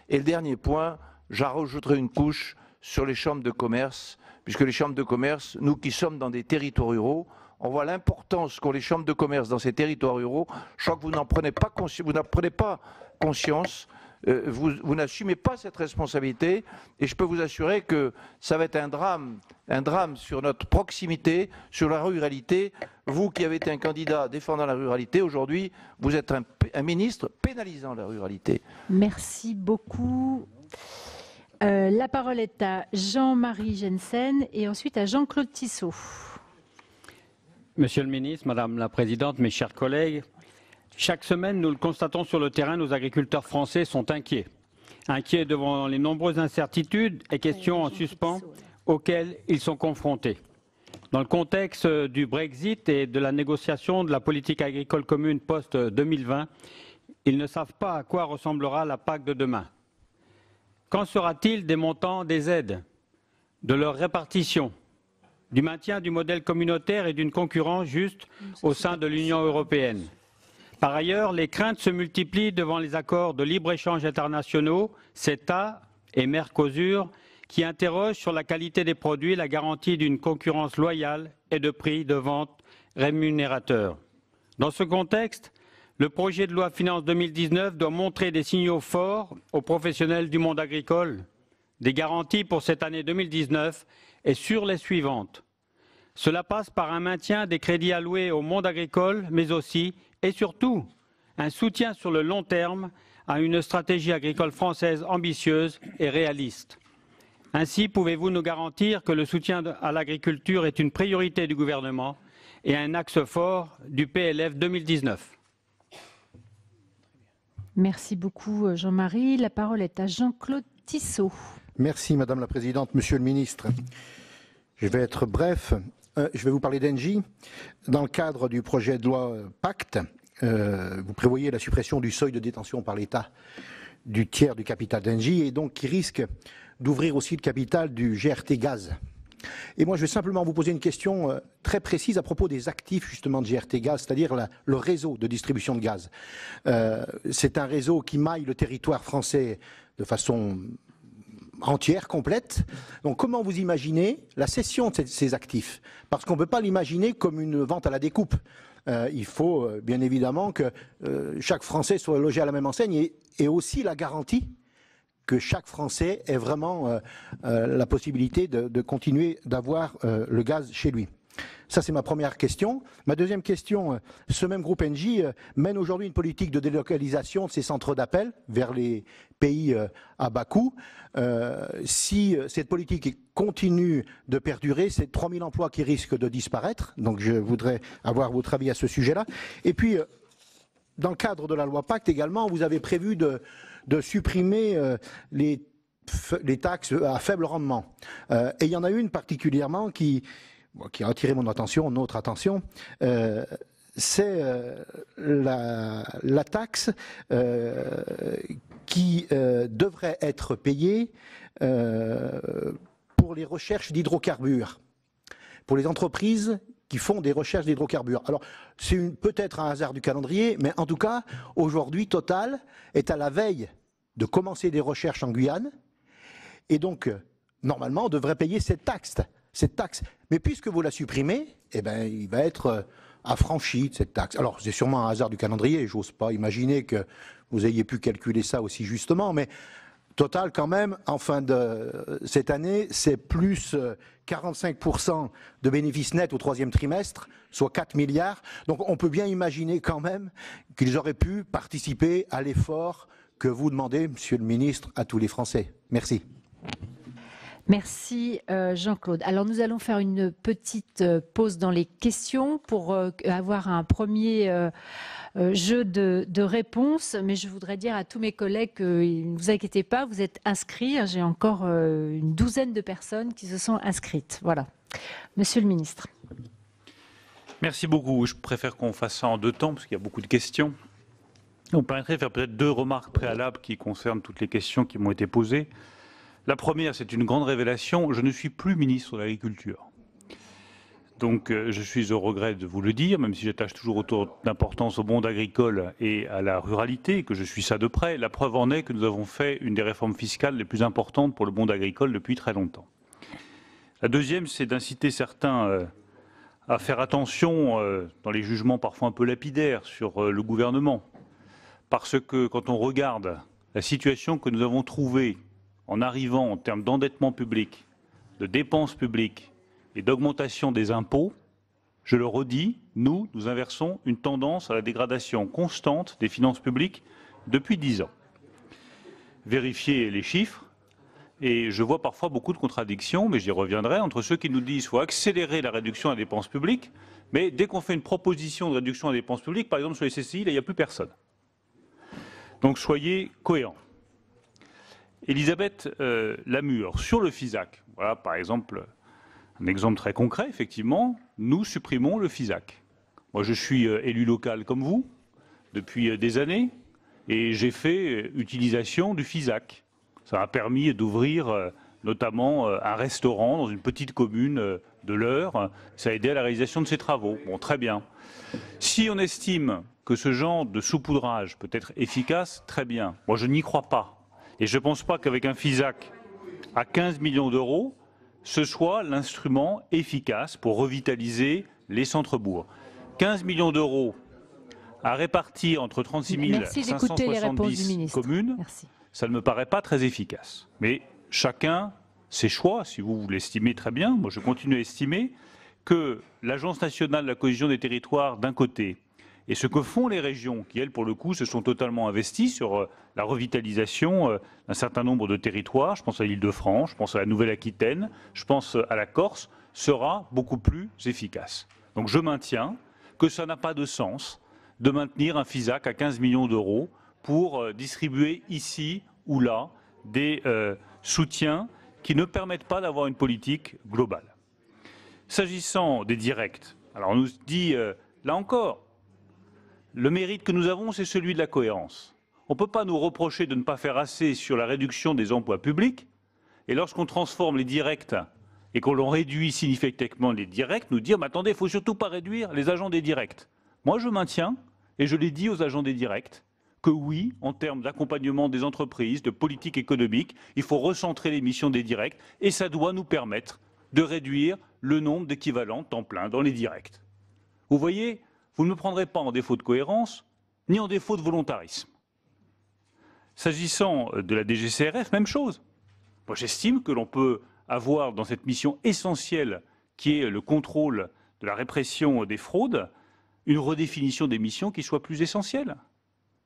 Et le dernier point, j'en rajouterai une couche sur les chambres de commerce, puisque les chambres de commerce, nous qui sommes dans des territoires ruraux, on voit l'importance qu'ont les chambres de commerce dans ces territoires ruraux. Je crois que vous n'en prenez pas conscience, vous n'assumez pas cette responsabilité, et je peux vous assurer que ça va être un drame sur notre proximité, sur la ruralité. Vous qui avez été un candidat défendant la ruralité, aujourd'hui, vous êtes un ministre pénalisant la ruralité. Merci beaucoup. La parole est à Jean-Marie Jensen et ensuite à Jean-Claude Tissot. Monsieur le ministre, Madame la Présidente, mes chers collègues, chaque semaine, nous le constatons sur le terrain, nos agriculteurs français sont inquiets. Inquiets devant les nombreuses incertitudes et questions en suspens auxquelles ils sont confrontés. Dans le contexte du Brexit et de la négociation de la politique agricole commune post-2020, ils ne savent pas à quoi ressemblera la PAC de demain. Qu'en sera-t-il des montants des aides, de leur répartition, du maintien du modèle communautaire et d'une concurrence juste au sein de l'Union européenne? Par ailleurs, les craintes se multiplient devant les accords de libre-échange internationaux, CETA et Mercosur, qui interroge sur la qualité des produits, la garantie d'une concurrence loyale et de prix de vente rémunérateurs. Dans ce contexte, le projet de loi Finances 2019 doit montrer des signaux forts aux professionnels du monde agricole, des garanties pour cette année 2019 et sur les suivantes. Cela passe par un maintien des crédits alloués au monde agricole, mais aussi et surtout un soutien sur le long terme à une stratégie agricole française ambitieuse et réaliste. Ainsi, pouvez-vous nous garantir que le soutien à l'agriculture est une priorité du gouvernement et un axe fort du PLF 2019 ? Merci beaucoup Jean-Marie. La parole est à Jean-Claude Tissot. Merci Madame la Présidente. Monsieur le Ministre, je vais être bref. Je vais vous parler d'Engie. Dans le cadre du projet de loi Pacte, vous prévoyez la suppression du seuil de détention par l'État du tiers du capital d'Engie et donc qui risque d'ouvrir aussi le capital du GRT Gaz. Et moi, je vais simplement vous poser une question très précise à propos des actifs justement de GRT Gaz, c'est-à-dire le réseau de distribution de gaz. C'est un réseau qui maille le territoire français de façon entière, complète. Donc comment vous imaginez la cession de ces actifs? Parce qu'on ne peut pas l'imaginer comme une vente à la découpe. Il faut bien évidemment que chaque Français soit logé à la même enseigne et aussi la garantie que chaque Français ait vraiment la possibilité de continuer d'avoir le gaz chez lui. Ça, c'est ma première question. Ma deuxième question, ce même groupe Engie mène aujourd'hui une politique de délocalisation de ses centres d'appel vers les pays à bas coût. Si cette politique continue de perdurer, c'est 3000 emplois qui risquent de disparaître. Donc je voudrais avoir votre avis à ce sujet-là. Et puis, dans le cadre de la loi Pacte également, vous avez prévu de supprimer les taxes à faible rendement. Et il y en a une particulièrement qui a attiré notre attention, c'est la taxe qui devrait être payée pour les recherches d'hydrocarbures, pour les entreprises qui font des recherches d'hydrocarbures. Alors, c'est peut-être un hasard du calendrier, mais en tout cas, aujourd'hui, Total est à la veille de commencer des recherches en Guyane, et donc, normalement, on devrait payer cette taxe. Mais puisque vous la supprimez, eh ben, il va être affranchi de cette taxe. Alors, c'est sûrement un hasard du calendrier, j'ose pas imaginer que vous ayez pu calculer ça aussi justement, mais Total, quand même, en fin de cette année, c'est plus 45% de bénéfices nets au troisième trimestre, soit 4 milliards. Donc on peut bien imaginer quand même qu'ils auraient pu participer à l'effort que vous demandez, Monsieur le Ministre, à tous les Français. Merci. Merci Jean-Claude. Alors nous allons faire une petite pause dans les questions pour avoir un premier jeu de réponses. Mais je voudrais dire à tous mes collègues que ne vous inquiétez pas, vous êtes inscrits. J'ai encore une douzaine de personnes qui se sont inscrites. Voilà. Monsieur le ministre. Merci beaucoup. Je préfère qu'on fasse ça en deux temps parce qu'il y a beaucoup de questions. On permettrait de faire peut-être deux remarques préalables qui concernent toutes les questions qui m'ont été posées. La première, c'est une grande révélation. Je ne suis plus ministre de l'Agriculture. Donc je suis au regret de vous le dire, même si j'attache toujours autant d'importance au monde agricole et à la ruralité, que je suis ça de près. La preuve en est que nous avons fait une des réformes fiscales les plus importantes pour le monde agricole depuis très longtemps. La deuxième, c'est d'inciter certains à faire attention dans les jugements parfois un peu lapidaires sur le gouvernement. Parce que quand on regarde la situation que nous avons trouvée en arrivant en termes d'endettement public, de dépenses publiques et d'augmentation des impôts, je le redis, nous inversons une tendance à la dégradation constante des finances publiques depuis 10 ans. Vérifiez les chiffres, et je vois parfois beaucoup de contradictions, mais j'y reviendrai, entre ceux qui nous disent qu'il faut accélérer la réduction des dépenses publiques, mais dès qu'on fait une proposition de réduction des dépenses publiques, par exemple sur les CCI, là, il n'y a plus personne. Donc soyez cohérents. Elisabeth Lamure, sur le FISAC, voilà par exemple un exemple très concret, effectivement, nous supprimons le FISAC. Moi je suis élu local comme vous, depuis des années, et j'ai fait utilisation du FISAC. Ça m'a permis d'ouvrir notamment un restaurant dans une petite commune de l'Eure, ça a aidé à la réalisation de ces travaux. Bon, très bien. Si on estime que ce genre de saupoudrage peut être efficace, très bien. Moi je n'y crois pas. Et je ne pense pas qu'avec un FISAC à 15 millions d'euros, ce soit l'instrument efficace pour revitaliser les centres-bourgs. 15 millions d'euros à répartir entre 36 570 communes, ça ne me paraît pas très efficace. Mais chacun ses choix, si vous l'estimez très bien. Moi, je continue à estimer que l'Agence nationale de la cohésion des territoires, d'un côté, et ce que font les régions, qui, elles, pour le coup, se sont totalement investies sur la revitalisation d'un certain nombre de territoires, je pense à l'Île-de-France, je pense à la Nouvelle-Aquitaine, je pense à la Corse, sera beaucoup plus efficace. Donc je maintiens que ça n'a pas de sens de maintenir un FISAC à 15 millions d'euros pour distribuer ici ou là des soutiens qui ne permettent pas d'avoir une politique globale. S'agissant des directs, alors on nous dit, là encore, le mérite que nous avons, c'est celui de la cohérence. On ne peut pas nous reprocher de ne pas faire assez sur la réduction des emplois publics, et lorsqu'on transforme les directs et qu'on l'on réduit significativement les directs, nous dire, mais attendez, il ne faut surtout pas réduire les agents des directs. Moi, je maintiens, et je l'ai dit aux agents des directs, que oui, en termes d'accompagnement des entreprises, de politique économique, il faut recentrer les missions des directs, et ça doit nous permettre de réduire le nombre d'équivalents temps plein dans les directs. Vous voyez, vous ne me prendrez pas en défaut de cohérence, ni en défaut de volontarisme. S'agissant de la DGCRF, même chose. Moi, j'estime que l'on peut avoir dans cette mission essentielle qui est le contrôle de la répression des fraudes, une redéfinition des missions qui soit plus essentielle.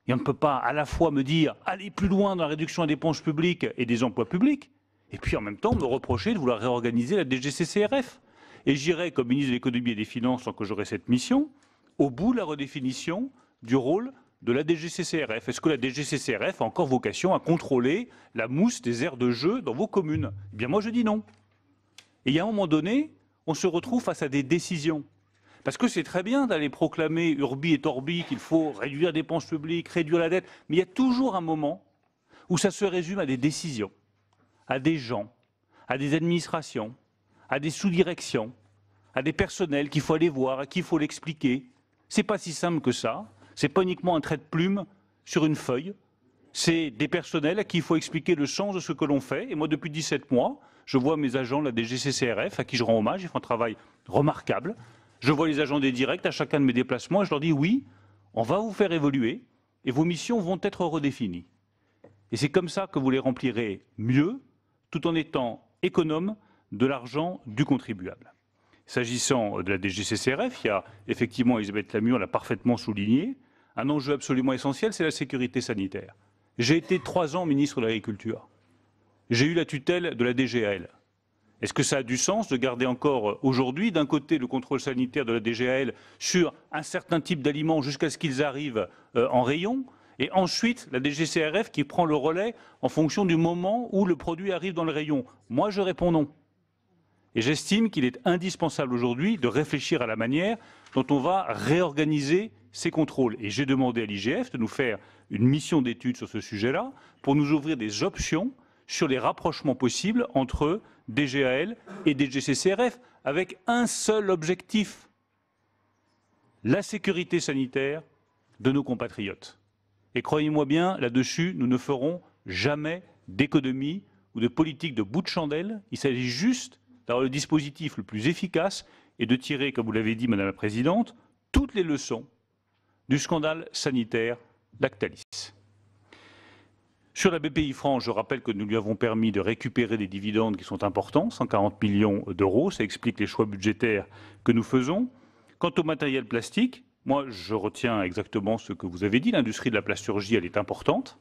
Et on ne peut pas à la fois me dire aller plus loin dans la réduction des dépenses publiques et des emplois publics, et puis en même temps me reprocher de vouloir réorganiser la DGCCRF. Et j'irai comme ministre de l'économie et des finances, tant que j'aurai cette mission, au bout de la redéfinition du rôle de la DGCCRF. Est-ce que la DGCCRF a encore vocation à contrôler la mousse des aires de jeu dans vos communes? Eh bien moi je dis non. Et il y a un moment donné, on se retrouve face à des décisions. Parce que c'est très bien d'aller proclamer urbi et torbi qu'il faut réduire les dépenses publiques, réduire la dette, mais il y a toujours un moment où ça se résume à des décisions, à des gens, à des administrations, à des sous-directions, à des personnels qu'il faut aller voir, à qui il faut l'expliquer. C'est pas si simple que ça. C'est pas uniquement un trait de plume sur une feuille. C'est des personnels à qui il faut expliquer le sens de ce que l'on fait. Et moi, depuis 17 mois, je vois mes agents de la DGCCRF, à qui je rends hommage, ils font un travail remarquable. Je vois les agents des directs à chacun de mes déplacements et je leur dis oui, on va vous faire évoluer et vos missions vont être redéfinies. Et c'est comme ça que vous les remplirez mieux, tout en étant économe de l'argent du contribuable. S'agissant de la DGCCRF, il y a effectivement, Elisabeth Lamure l'a parfaitement souligné, un enjeu absolument essentiel, c'est la sécurité sanitaire. J'ai été 3 ans ministre de l'Agriculture. J'ai eu la tutelle de la DGAL. Est-ce que ça a du sens de garder encore aujourd'hui, d'un côté, le contrôle sanitaire de la DGAL sur un certain type d'aliments jusqu'à ce qu'ils arrivent en rayon, et ensuite la DGCRF qui prend le relais en fonction du moment où le produit arrive dans le rayon? Moi, je réponds non. Et j'estime qu'il est indispensable aujourd'hui de réfléchir à la manière dont on va réorganiser ces contrôles. Et j'ai demandé à l'IGF de nous faire une mission d'étude sur ce sujet-là pour nous ouvrir des options sur les rapprochements possibles entre DGAL et DGCCRF, avec un seul objectif, la sécurité sanitaire de nos compatriotes. Et croyez-moi bien, là-dessus, nous ne ferons jamais d'économie ou de politique de bout de chandelle. Il s'agit juste d'avoir le dispositif le plus efficace et de tirer, comme vous l'avez dit, Madame la Présidente, toutes les leçons du scandale sanitaire Lactalis. Sur la BPI France, je rappelle que nous lui avons permis de récupérer des dividendes qui sont importants, 140 millions d'euros, ça explique les choix budgétaires que nous faisons. Quant au matériel plastique, moi je retiens exactement ce que vous avez dit, l'industrie de la plasturgie elle est importante,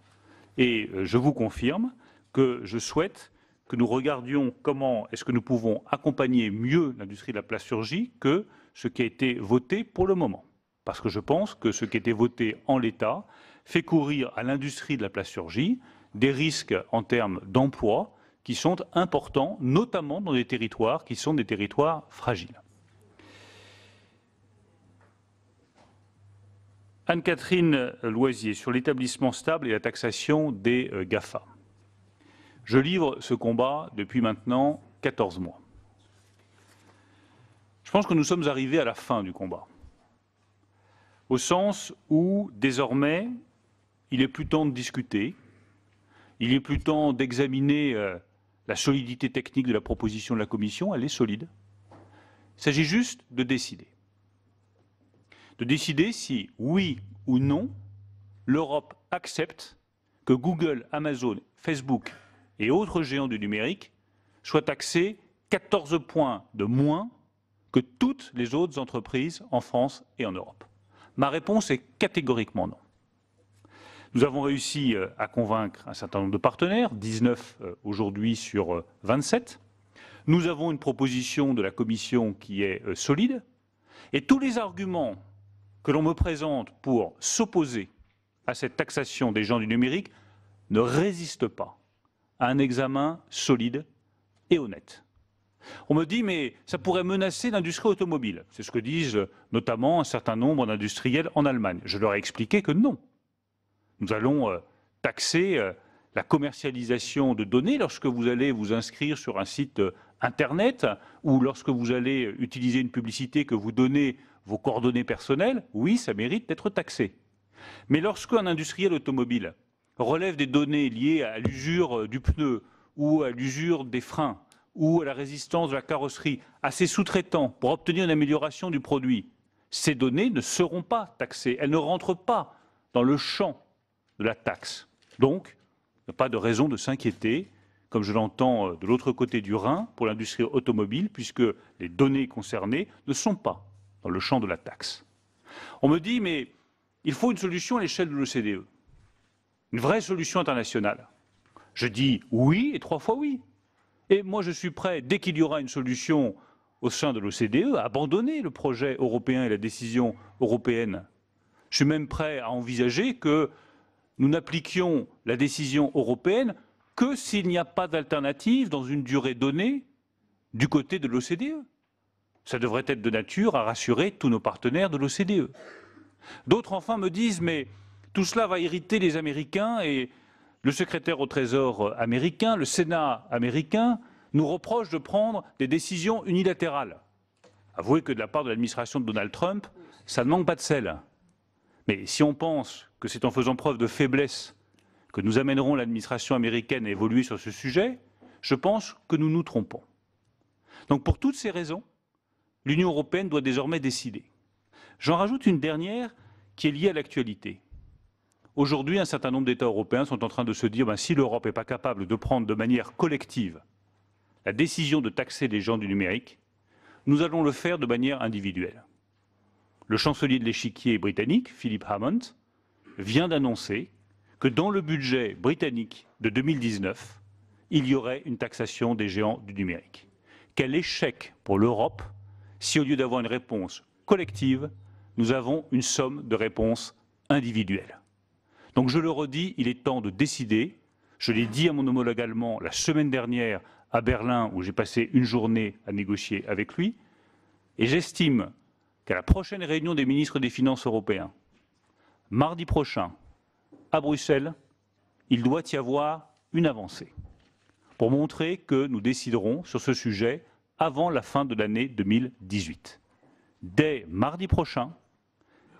et je vous confirme que je souhaite que nous regardions comment est-ce que nous pouvons accompagner mieux l'industrie de la plasturgie que ce qui a été voté pour le moment. Parce que je pense que ce qui a été voté en l'état fait courir à l'industrie de la plasturgie des risques en termes d'emploi qui sont importants, notamment dans des territoires qui sont des territoires fragiles. Anne-Catherine Loisier, sur l'établissement stable et la taxation des GAFA. Je livre ce combat depuis maintenant 14 mois. Je pense que nous sommes arrivés à la fin du combat, au sens où, désormais, il est plus temps de discuter, il est plus temps d'examiner la solidité technique de la proposition de la Commission, elle est solide. Il s'agit juste de décider. De décider si, oui ou non, l'Europe accepte que Google, Amazon, Facebook et autres géants du numérique soient taxés 14 points de moins que toutes les autres entreprises en France et en Europe. Ma réponse est catégoriquement non. Nous avons réussi à convaincre un certain nombre de partenaires, 19 aujourd'hui sur 27. Nous avons une proposition de la Commission qui est solide. Et tous les arguments que l'on me présente pour s'opposer à cette taxation des géants du numérique ne résistent pas à un examen solide et honnête. On me dit, mais ça pourrait menacer l'industrie automobile. C'est ce que disent notamment un certain nombre d'industriels en Allemagne. Je leur ai expliqué que non. Nous allons taxer la commercialisation de données lorsque vous allez vous inscrire sur un site Internet ou lorsque vous allez utiliser une publicité que vous donnez vos coordonnées personnelles. Oui, ça mérite d'être taxé. Mais lorsqu'un industriel automobile relève des données liées à l'usure du pneu ou à l'usure des freins ou à la résistance de la carrosserie à ses sous-traitants pour obtenir une amélioration du produit, ces données ne seront pas taxées. Elles ne rentrent pas dans le champ de la taxe. Donc, il n'y a pas de raison de s'inquiéter, comme je l'entends de l'autre côté du Rhin, pour l'industrie automobile, puisque les données concernées ne sont pas dans le champ de la taxe. On me dit, mais il faut une solution à l'échelle de l'OCDE, une vraie solution internationale. Je dis oui et 3 fois oui. Et moi, je suis prêt, dès qu'il y aura une solution au sein de l'OCDE, à abandonner le projet européen et la décision européenne. Je suis même prêt à envisager que nous n'appliquions la décision européenne que s'il n'y a pas d'alternative dans une durée donnée du côté de l'OCDE. Ça devrait être de nature à rassurer tous nos partenaires de l'OCDE. D'autres, enfin, me disent, mais tout cela va irriter les Américains et le secrétaire au Trésor américain, le Sénat américain, nous reproche de prendre des décisions unilatérales. Avouez que de la part de l'administration de Donald Trump, ça ne manque pas de sel. Mais si on pense que c'est en faisant preuve de faiblesse que nous amènerons l'administration américaine à évoluer sur ce sujet, je pense que nous nous trompons. Donc pour toutes ces raisons, l'Union européenne doit désormais décider. J'en rajoute une dernière qui est liée à l'actualité. Aujourd'hui, un certain nombre d'États européens sont en train de se dire si l'Europe n'est pas capable de prendre de manière collective la décision de taxer les géants du numérique, nous allons le faire de manière individuelle. Le chancelier de l'échiquier britannique, Philip Hammond, vient d'annoncer que dans le budget britannique de 2019, il y aurait une taxation des géants du numérique. Quel échec pour l'Europe si, au lieu d'avoir une réponse collective, nous avons une somme de réponses individuelles. Donc je le redis, il est temps de décider. Je l'ai dit à mon homologue allemand la semaine dernière à Berlin, où j'ai passé une journée à négocier avec lui. Et j'estime qu'à la prochaine réunion des ministres des Finances européens, mardi prochain, à Bruxelles, il doit y avoir une avancée pour montrer que nous déciderons sur ce sujet avant la fin de l'année 2018. Dès mardi prochain,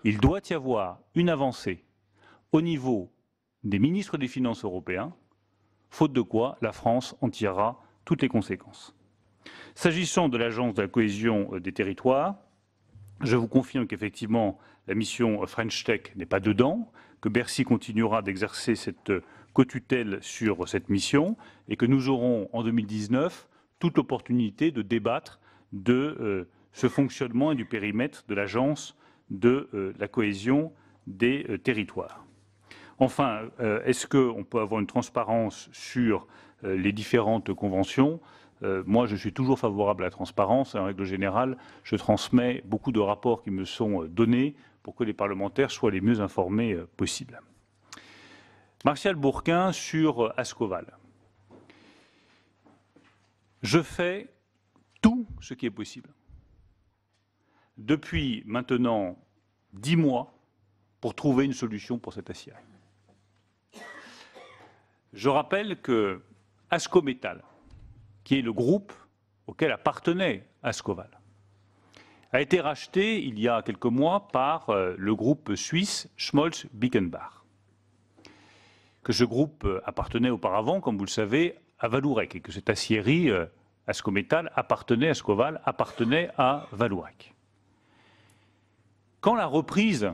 il doit y avoir une avancée au niveau des ministres des Finances européens, faute de quoi la France en tirera toutes les conséquences. S'agissant de l'Agence de la cohésion des territoires, je vous confirme qu'effectivement, la mission French Tech n'est pas dedans, que Bercy continuera d'exercer cette co-tutelle sur cette mission et que nous aurons en 2019 toute l'opportunité de débattre de ce fonctionnement et du périmètre de l'Agence de la cohésion des territoires. Enfin, est-ce qu'on peut avoir une transparence sur les différentes conventions ? Moi, je suis toujours favorable à la transparence. En règle générale, je transmets beaucoup de rapports qui me sont donnés pour que les parlementaires soient les mieux informés possible. Martial Bourquin sur Ascoval. Je fais tout ce qui est possible. Depuis maintenant 10 mois pour trouver une solution pour cette aciérie. Je rappelle que Ascométal, qui est le groupe auquel appartenait Ascoval, a été racheté il y a quelques mois par le groupe suisse Schmolz-Bickenbach. Que ce groupe appartenait auparavant, comme vous le savez, à Vallourec et que cette aciérie Ascométal appartenait, Ascoval appartenait à Vallourec. Quand la reprise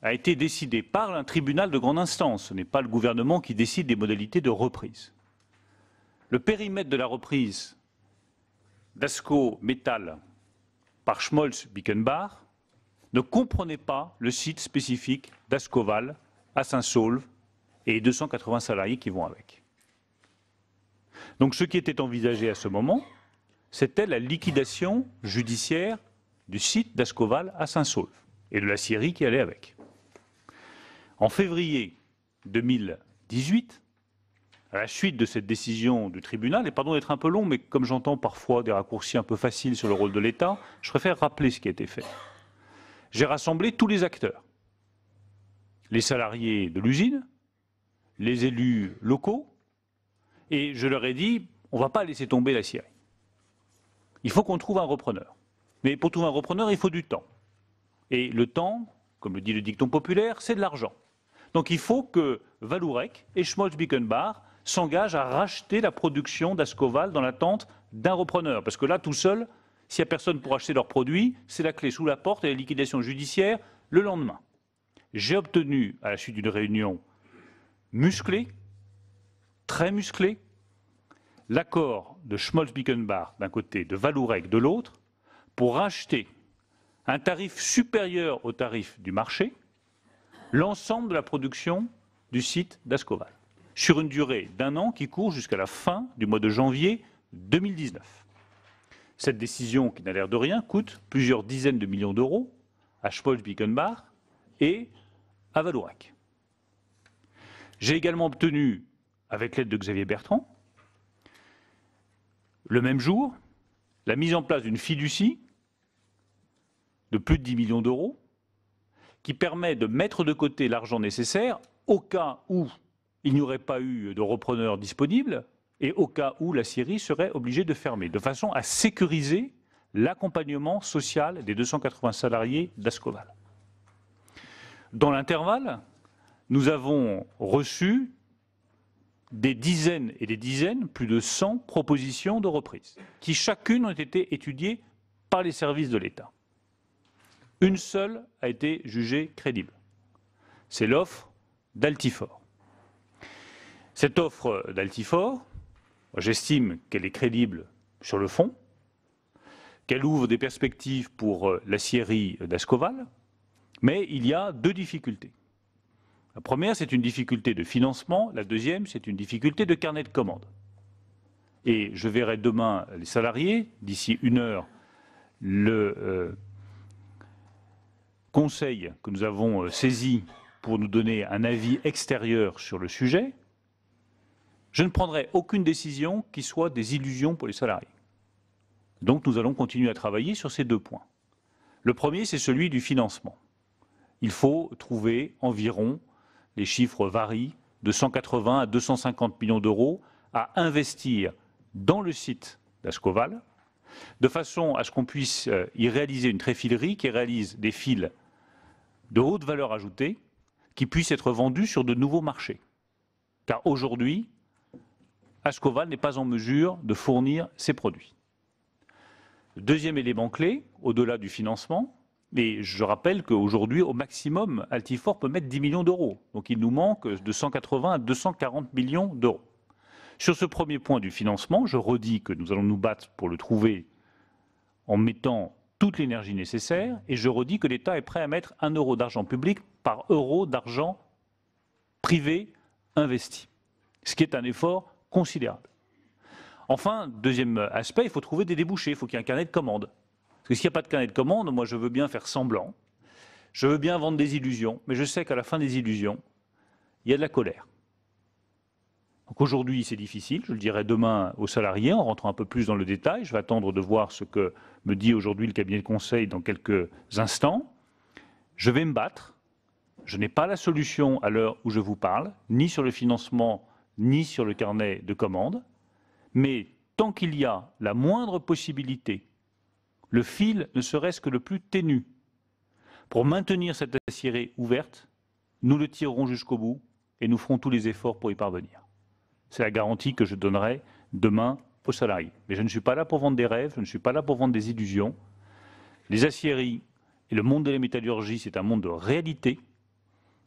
a été décidée par un tribunal de grande instance, ce n'est pas le gouvernement qui décide des modalités de reprise. Le périmètre de la reprise d'Ascométal par Schmolz-Bickenbach ne comprenait pas le site spécifique d'Ascoval à Saint-Saulve et les 280 salariés qui vont avec. Donc ce qui était envisagé à ce moment, c'était la liquidation judiciaire du site d'Ascoval à Saint-Saulve et de l'aciérie qui allait avec. En février 2018, à la suite de cette décision du tribunal, et pardon d'être un peu long, mais comme j'entends parfois des raccourcis un peu faciles sur le rôle de l'État, je préfère rappeler ce qui a été fait. J'ai rassemblé tous les acteurs, les salariés de l'usine, les élus locaux, et je leur ai dit, on ne va pas laisser tomber l'aciérie. Il faut qu'on trouve un repreneur. Mais pour trouver un repreneur, il faut du temps. Et le temps, comme le dit le dicton populaire, c'est de l'argent. Donc il faut que Vallourec et Schmolz-Bickenbach s'engagent à racheter la production d'Ascoval dans l'attente d'un repreneur. Parce que là, tout seul, s'il n'y a personne pour acheter leurs produits, c'est la clé sous la porte et la liquidation judiciaire le lendemain. J'ai obtenu, à la suite d'une réunion musclée, très musclée, l'accord de Schmolz-Bickenbach d'un côté, de Vallourec de l'autre, pour racheter un tarif supérieur au tarif du marché l'ensemble de la production du site d'Ascoval, sur une durée d'1 an qui court jusqu'à la fin du mois de janvier 2019. Cette décision, qui n'a l'air de rien, coûte plusieurs dizaines de millions d'euros à Schmolz-Bickenbach et à Vallourec. J'ai également obtenu, avec l'aide de Xavier Bertrand, le même jour, la mise en place d'une fiducie de plus de 10 millions d'euros qui permet de mettre de côté l'argent nécessaire au cas où il n'y aurait pas eu de repreneur disponible et au cas où l'aciérie serait obligée de fermer, de façon à sécuriser l'accompagnement social des 280 salariés d'Ascoval. Dans l'intervalle, nous avons reçu des dizaines et des dizaines, plus de 100 propositions de reprise, qui chacune ont été étudiées par les services de l'État. Une seule a été jugée crédible. C'est l'offre d'Altifort. Cette offre d'Altifort, j'estime qu'elle est crédible sur le fond, qu'elle ouvre des perspectives pour l'aciérie d'Ascoval, mais il y a deux difficultés. La première, c'est une difficulté de financement. La deuxième, c'est une difficulté de carnet de commande. Et je verrai demain les salariés, d'ici 1 heure, le conseil que nous avons saisi pour nous donner un avis extérieur sur le sujet. Je ne prendrai aucune décision qui soit des illusions pour les salariés. Donc nous allons continuer à travailler sur ces deux points. Le premier, c'est celui du financement. Il faut trouver environ, les chiffres varient, de 180 à 250 millions d'euros à investir dans le site d'Ascoval, de façon à ce qu'on puisse y réaliser une tréfilerie qui réalise des fils de haute valeur ajoutée qui puissent être vendus sur de nouveaux marchés. Car aujourd'hui, Ascoval n'est pas en mesure de fournir ses produits. Deuxième élément clé, au-delà du financement, et je rappelle qu'aujourd'hui, au maximum, Altifort peut mettre 10 millions d'euros. Donc il nous manque de 180 à 240 millions d'euros. Sur ce premier point du financement, je redis que nous allons nous battre pour le trouver en mettant toute l'énergie nécessaire, et je redis que l'État est prêt à mettre 1 euro d'argent public par euro d'argent privé investi, ce qui est un effort considérable. Enfin, deuxième aspect, il faut trouver des débouchés, il faut qu'il y ait un carnet de commandes. Parce que s'il n'y a pas de carnet de commandes, moi je veux bien faire semblant, je veux bien vendre des illusions, mais je sais qu'à la fin des illusions, il y a de la colère. Donc aujourd'hui c'est difficile, je le dirai demain aux salariés en rentrant un peu plus dans le détail, je vais attendre de voir ce que me dit aujourd'hui le cabinet de conseil dans quelques instants. Je vais me battre, je n'ai pas la solution à l'heure où je vous parle, ni sur le financement, ni sur le carnet de commandes, mais tant qu'il y a la moindre possibilité, le fil ne serait-ce que le plus ténu, pour maintenir cette aciérie ouverte, nous le tirerons jusqu'au bout et nous ferons tous les efforts pour y parvenir. C'est la garantie que je donnerai demain aux salariés. Mais je ne suis pas là pour vendre des rêves, je ne suis pas là pour vendre des illusions. Les aciéries et le monde de la métallurgie, c'est un monde de réalité.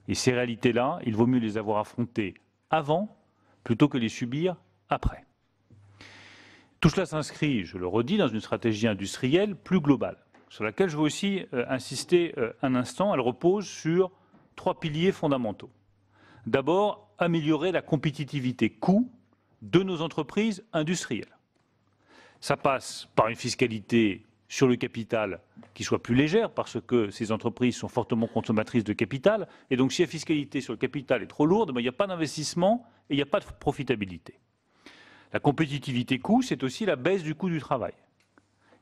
Et ces réalités-là, il vaut mieux les avoir affrontées avant plutôt que les subir après. Tout cela s'inscrit, je le redis, dans une stratégie industrielle plus globale, sur laquelle je veux aussi insister un instant. Elle repose sur 3 piliers fondamentaux. D'abord, améliorer la compétitivité coût de nos entreprises industrielles. Ça passe par une fiscalité sur le capital qui soit plus légère, parce que ces entreprises sont fortement consommatrices de capital. Et donc, si la fiscalité sur le capital est trop lourde, il n'y a pas d'investissement et il n'y a pas de profitabilité. La compétitivité coût, c'est aussi la baisse du coût du travail.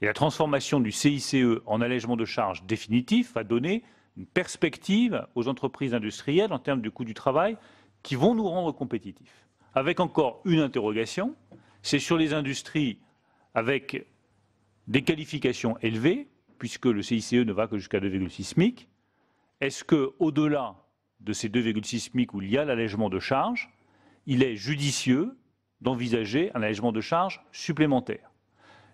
Et la transformation du CICE en allègement de charges définitif va donner une perspective aux entreprises industrielles en termes du coût du travail qui vont nous rendre compétitifs. Avec encore une interrogation, c'est sur les industries avec des qualifications élevées, puisque le CICE ne va que jusqu'à 2,6 SMIC. Est-ce qu'au-delà de ces 2,6 SMIC où il y a l'allègement de charges, il est judicieux d'envisager un allègement de charges supplémentaire?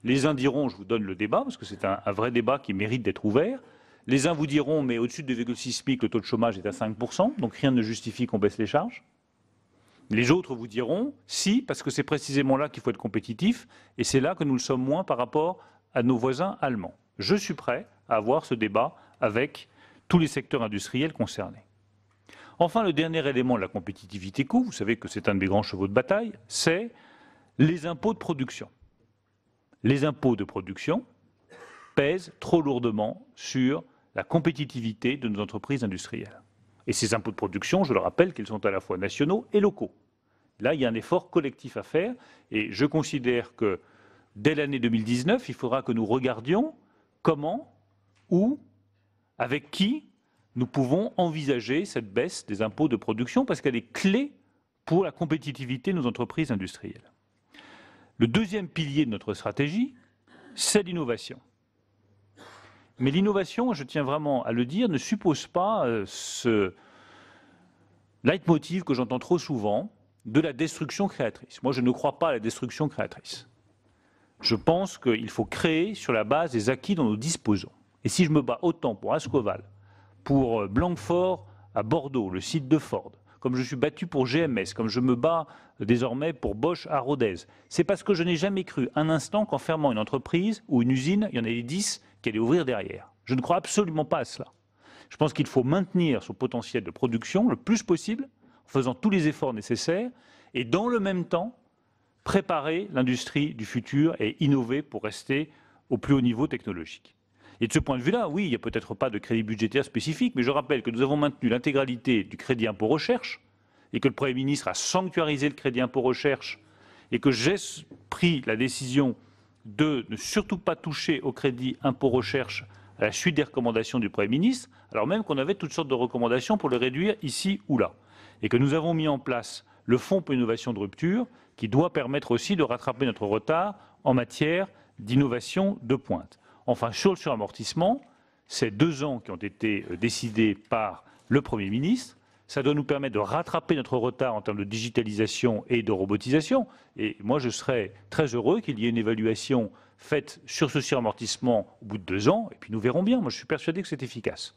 Les uns diront, je vous donne le débat, parce que c'est un vrai débat qui mérite d'être ouvert. Les uns vous diront, mais au-dessus de 2,6 SMIC, le taux de chômage est à 5%, donc rien ne justifie qu'on baisse les charges. Les autres vous diront, si, parce que c'est précisément là qu'il faut être compétitif, et c'est là que nous le sommes moins par rapport à nos voisins allemands. Je suis prêt à avoir ce débat avec tous les secteurs industriels concernés. Enfin, le dernier élément de la compétitivité coût, vous savez que c'est un de mes grands chevaux de bataille, c'est les impôts de production. Les impôts de production pèsent trop lourdement sur la compétitivité de nos entreprises industrielles. Et ces impôts de production, je le rappelle, qu'ils sont à la fois nationaux et locaux. Là, il y a un effort collectif à faire, et je considère que dès l'année 2019, il faudra que nous regardions comment, où, avec qui nous pouvons envisager cette baisse des impôts de production, parce qu'elle est clé pour la compétitivité de nos entreprises industrielles. Le deuxième pilier de notre stratégie, c'est l'innovation. Mais l'innovation, je tiens vraiment à le dire, ne suppose pas ce leitmotiv que j'entends trop souvent de la destruction créatrice. Moi, je ne crois pas à la destruction créatrice. Je pense qu'il faut créer sur la base des acquis dont nous disposons. Et si je me bats autant pour Ascoval, pour Blanquefort à Bordeaux, le site de Ford, comme je suis battu pour GMS, comme je me bats désormais pour Bosch à Rodez, c'est parce que je n'ai jamais cru un instant qu'en fermant une entreprise ou une usine, il y en avait 10 qui allaient ouvrir derrière. Je ne crois absolument pas à cela. Je pense qu'il faut maintenir son potentiel de production le plus possible, en faisant tous les efforts nécessaires, et dans le même temps, préparer l'industrie du futur et innover pour rester au plus haut niveau technologique. Et de ce point de vue-là, oui, il n'y a peut-être pas de crédit budgétaire spécifique, mais je rappelle que nous avons maintenu l'intégralité du crédit impôt recherche et que le Premier ministre a sanctuarisé le crédit impôt recherche et que j'ai pris la décision de ne surtout pas toucher au crédit impôt recherche à la suite des recommandations du Premier ministre, alors même qu'on avait toutes sortes de recommandations pour le réduire ici ou là. Et que nous avons mis en place le Fonds pour l'innovation de rupture qui doit permettre aussi de rattraper notre retard en matière d'innovation de pointe. Enfin, sur le suramortissement, ces 2 ans qui ont été décidés par le Premier ministre, ça doit nous permettre de rattraper notre retard en termes de digitalisation et de robotisation. Et moi, je serais très heureux qu'il y ait une évaluation faite sur ce suramortissement au bout de 2 ans, et puis nous verrons bien. Moi, je suis persuadé que c'est efficace.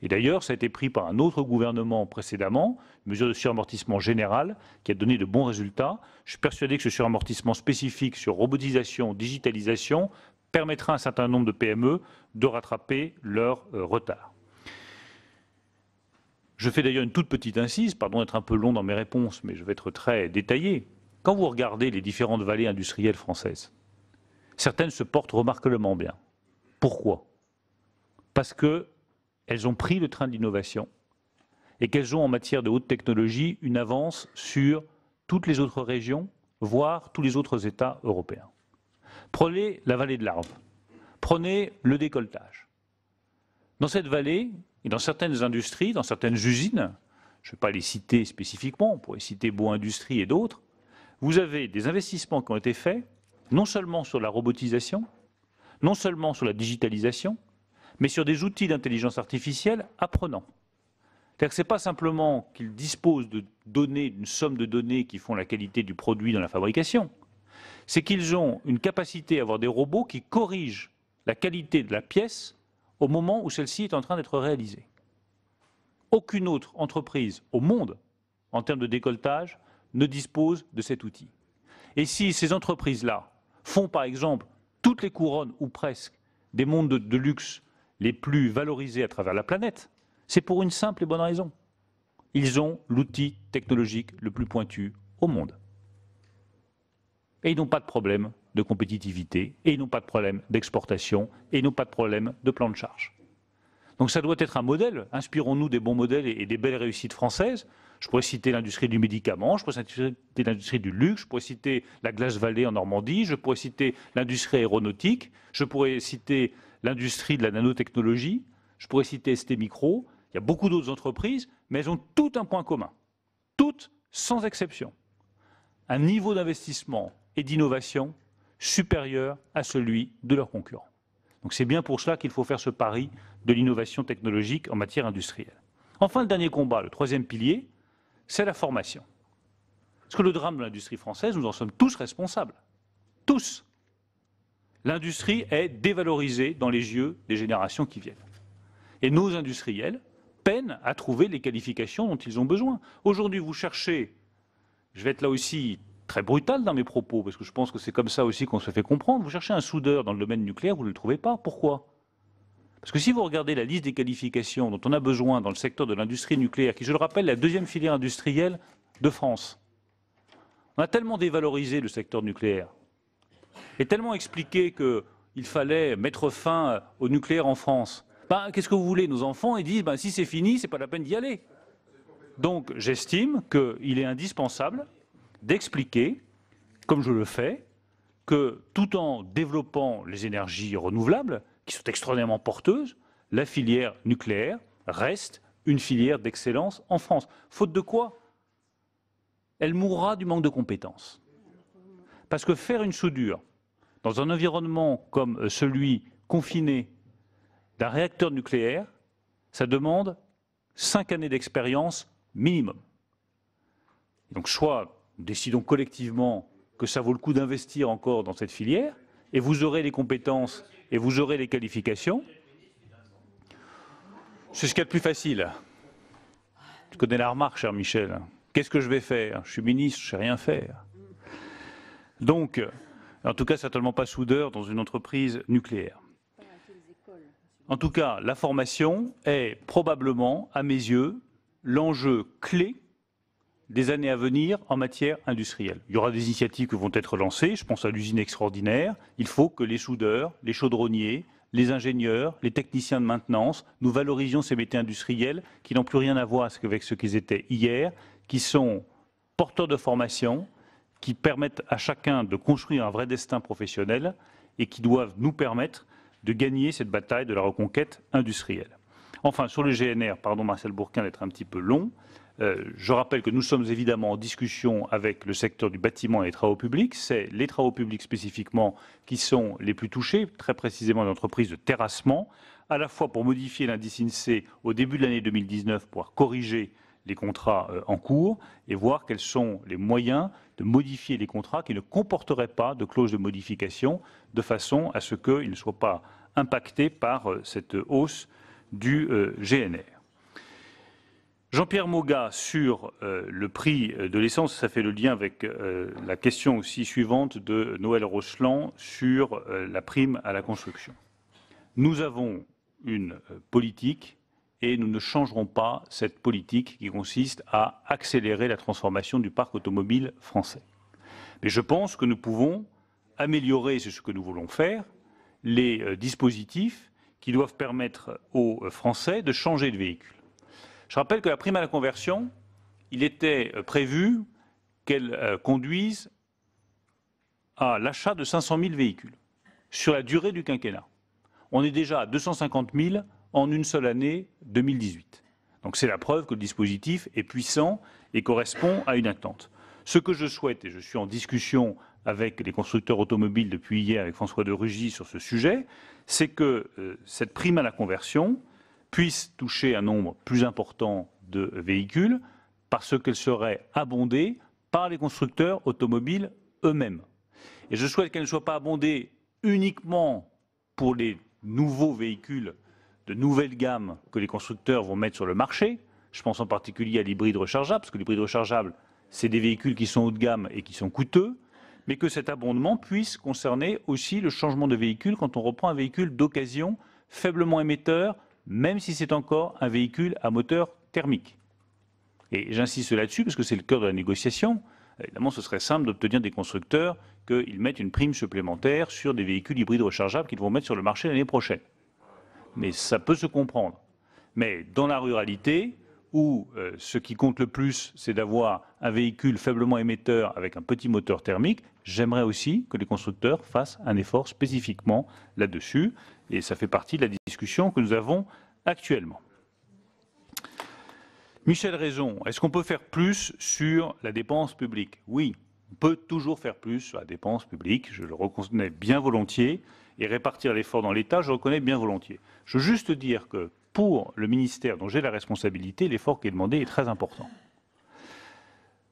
Et d'ailleurs, ça a été pris par un autre gouvernement précédemment, une mesure de suramortissement général qui a donné de bons résultats. Je suis persuadé que ce suramortissement spécifique sur robotisation, digitalisation, permettra à un certain nombre de PME de rattraper leur retard. Je fais d'ailleurs une toute petite incise, pardon d'être un peu long dans mes réponses, mais je vais être très détaillé. Quand vous regardez les différentes vallées industrielles françaises, certaines se portent remarquablement bien. Pourquoi? Parce qu'elles ont pris le train de l'innovation et qu'elles ont en matière de haute technologie une avance sur toutes les autres régions, voire tous les autres États européens. Prenez la vallée de l'Arve, prenez le décolletage. Dans cette vallée, et dans certaines industries, dans certaines usines, je ne vais pas les citer spécifiquement, on pourrait citer Beau Industrie et d'autres, vous avez des investissements qui ont été faits, non seulement sur la robotisation, non seulement sur la digitalisation, mais sur des outils d'intelligence artificielle apprenants. C'est-à-dire que ce n'est pas simplement qu'ils disposent de données, d'une somme de données qui font la qualité du produit dans la fabrication, c'est qu'ils ont une capacité à avoir des robots qui corrigent la qualité de la pièce au moment où celle-ci est en train d'être réalisée. Aucune autre entreprise au monde, en termes de décolletage, ne dispose de cet outil. Et si ces entreprises-là font par exemple toutes les couronnes, ou presque, des montres de luxe les plus valorisés à travers la planète, c'est pour une simple et bonne raison. Ils ont l'outil technologique le plus pointu au monde. Et ils n'ont pas de problème de compétitivité, et ils n'ont pas de problème d'exportation, et ils n'ont pas de problème de plan de charge. Donc ça doit être un modèle. Inspirons-nous des bons modèles et des belles réussites françaises. Je pourrais citer l'industrie du médicament, je pourrais citer l'industrie du luxe, je pourrais citer la Glace Vallée en Normandie, je pourrais citer l'industrie aéronautique, je pourrais citer l'industrie de la nanotechnologie, je pourrais citer ST Micro. Il y a beaucoup d'autres entreprises, mais elles ont toutes un point commun. Toutes, sans exception. Un niveau d'investissement et d'innovation supérieur à celui de leurs concurrents. Donc c'est bien pour cela qu'il faut faire ce pari de l'innovation technologique en matière industrielle. Enfin, le dernier combat, le troisième pilier, c'est la formation. Parce que le drame de l'industrie française, nous en sommes tous responsables. Tous. L'industrie est dévalorisée dans les yeux des générations qui viennent. Et nos industriels peinent à trouver les qualifications dont ils ont besoin. Aujourd'hui, vous cherchez, je vais être là aussi très brutal dans mes propos, parce que je pense que c'est comme ça aussi qu'on se fait comprendre, vous cherchez un soudeur dans le domaine nucléaire, vous ne le trouvez pas. Pourquoi ? Parce que si vous regardez la liste des qualifications dont on a besoin dans le secteur de l'industrie nucléaire, qui, je le rappelle, est la deuxième filière industrielle de France, on a tellement dévalorisé le secteur nucléaire et tellement expliqué qu'il fallait mettre fin au nucléaire en France. Qu'est-ce que vous voulez? Nos enfants ils disent si c'est fini, c'est pas la peine d'y aller. Donc j'estime qu'il est indispensable d'expliquer, comme je le fais, que tout en développant les énergies renouvelables, qui sont extraordinairement porteuses, la filière nucléaire reste une filière d'excellence en France. Faute de quoi, elle mourra du manque de compétences. Parce que faire une soudure dans un environnement comme celui confiné d'un réacteur nucléaire, ça demande 5 années d'expérience minimum. Donc soit nous décidons collectivement que ça vaut le coup d'investir encore dans cette filière, et vous aurez les compétences et vous aurez les qualifications. C'est ce qu'il y a de plus facile. Tu connais la remarque, cher Michel. Qu'est-ce que je vais faire? Je suis ministre, je ne sais rien faire. Donc, en tout cas, certainement pas soudeur dans une entreprise nucléaire. En tout cas, la formation est probablement, à mes yeux, l'enjeu clé des années à venir en matière industrielle. Il y aura des initiatives qui vont être lancées, je pense à l'usine extraordinaire. Il faut que les soudeurs, les chaudronniers, les ingénieurs, les techniciens de maintenance, nous valorisions ces métiers industriels qui n'ont plus rien à voir avec ce qu'ils étaient hier, qui sont porteurs de formation, qui permettent à chacun de construire un vrai destin professionnel et qui doivent nous permettre de gagner cette bataille de la reconquête industrielle. Enfin, sur le GNR, pardon Marcel Bourquin d'être un petit peu long, je rappelle que nous sommes évidemment en discussion avec le secteur du bâtiment et des travaux publics. C'est les travaux publics spécifiquement qui sont les plus touchés, très précisément les entreprises de terrassement, à la fois pour modifier l'indice INSEE au début de l'année 2019, pour corriger les contrats en cours et voir quels sont les moyens de modifier les contrats qui ne comporteraient pas de clause de modification de façon à ce qu'ils ne soient pas impactés par cette hausse du GNR. Jean-Pierre Moga, sur le prix de l'essence, ça fait le lien avec la question aussi suivante de Noël Rocheland sur la prime à la construction. Nous avons une politique et nous ne changerons pas cette politique qui consiste à accélérer la transformation du parc automobile français. Mais je pense que nous pouvons améliorer, c'est ce que nous voulons faire, les dispositifs qui doivent permettre aux Français de changer de véhicule. Je rappelle que la prime à la conversion, il était prévu qu'elle conduise à l'achat de 500 000 véhicules sur la durée du quinquennat. On est déjà à 250 000 en une seule année 2018. Donc c'est la preuve que le dispositif est puissant et correspond à une attente. Ce que je souhaite, et je suis en discussion avec les constructeurs automobiles depuis hier avec François de Rugy sur ce sujet, c'est que cette prime à la conversion puisse toucher un nombre plus important de véhicules parce qu'elle serait abondée par les constructeurs automobiles eux-mêmes. Et je souhaite qu'elle ne soit pas abondée uniquement pour les nouveaux véhicules de nouvelle gamme que les constructeurs vont mettre sur le marché. Je pense en particulier à l'hybride rechargeable, parce que l'hybride rechargeable, c'est des véhicules qui sont haut de gamme et qui sont coûteux, mais que cet abondement puisse concerner aussi le changement de véhicule quand on reprend un véhicule d'occasion faiblement émetteur, même si c'est encore un véhicule à moteur thermique. Et j'insiste là-dessus parce que c'est le cœur de la négociation. Évidemment, ce serait simple d'obtenir des constructeurs qu'ils mettent une prime supplémentaire sur des véhicules hybrides rechargeables qu'ils vont mettre sur le marché l'année prochaine. Mais ça peut se comprendre. Mais dans la ruralité, où ce qui compte le plus, c'est d'avoir un véhicule faiblement émetteur avec un petit moteur thermique, j'aimerais aussi que les constructeurs fassent un effort spécifiquement là-dessus. Et ça fait partie de la discussion que nous avons actuellement. Michel Raison, est-ce qu'on peut faire plus sur la dépense publique? Oui, on peut toujours faire plus sur la dépense publique, je le reconnais bien volontiers, et répartir l'effort dans l'État, je le reconnais bien volontiers. Je veux juste dire que pour le ministère dont j'ai la responsabilité, l'effort qui est demandé est très important.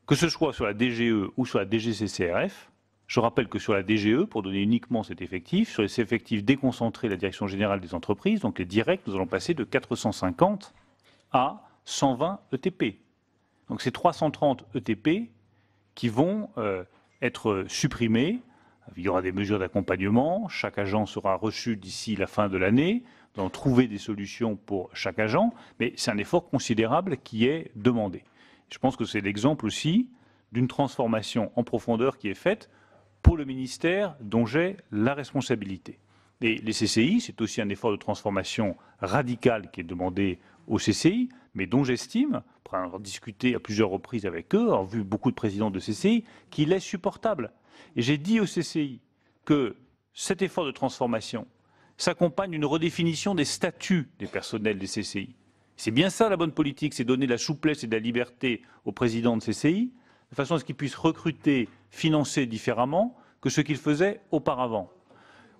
Que ce soit sur la DGE ou sur la DGCCRF, je rappelle que sur la DGE, pour donner uniquement cet effectif, sur les effectifs déconcentrés de la Direction générale des entreprises, donc les directs, nous allons passer de 450 à 120 ETP. Donc c'est 330 ETP qui vont être supprimés. Il y aura des mesures d'accompagnement, chaque agent sera reçu d'ici la fin de l'année, d'en trouver des solutions pour chaque agent, mais c'est un effort considérable qui est demandé. Je pense que c'est l'exemple aussi d'une transformation en profondeur qui est faite pour le ministère dont j'ai la responsabilité. Et les CCI, c'est aussi un effort de transformation radical qui est demandé aux CCI, mais dont j'estime, après avoir discuté à plusieurs reprises avec eux, avoir vu beaucoup de présidents de CCI, qu'il est supportable. Et j'ai dit aux CCI que cet effort de transformation s'accompagne d'une redéfinition des statuts des personnels des CCI. C'est bien ça la bonne politique, c'est donner la souplesse et de la liberté aux présidents de CCI, de façon à ce qu'ils puissent recruter, financer différemment que ce qu'ils faisaient auparavant.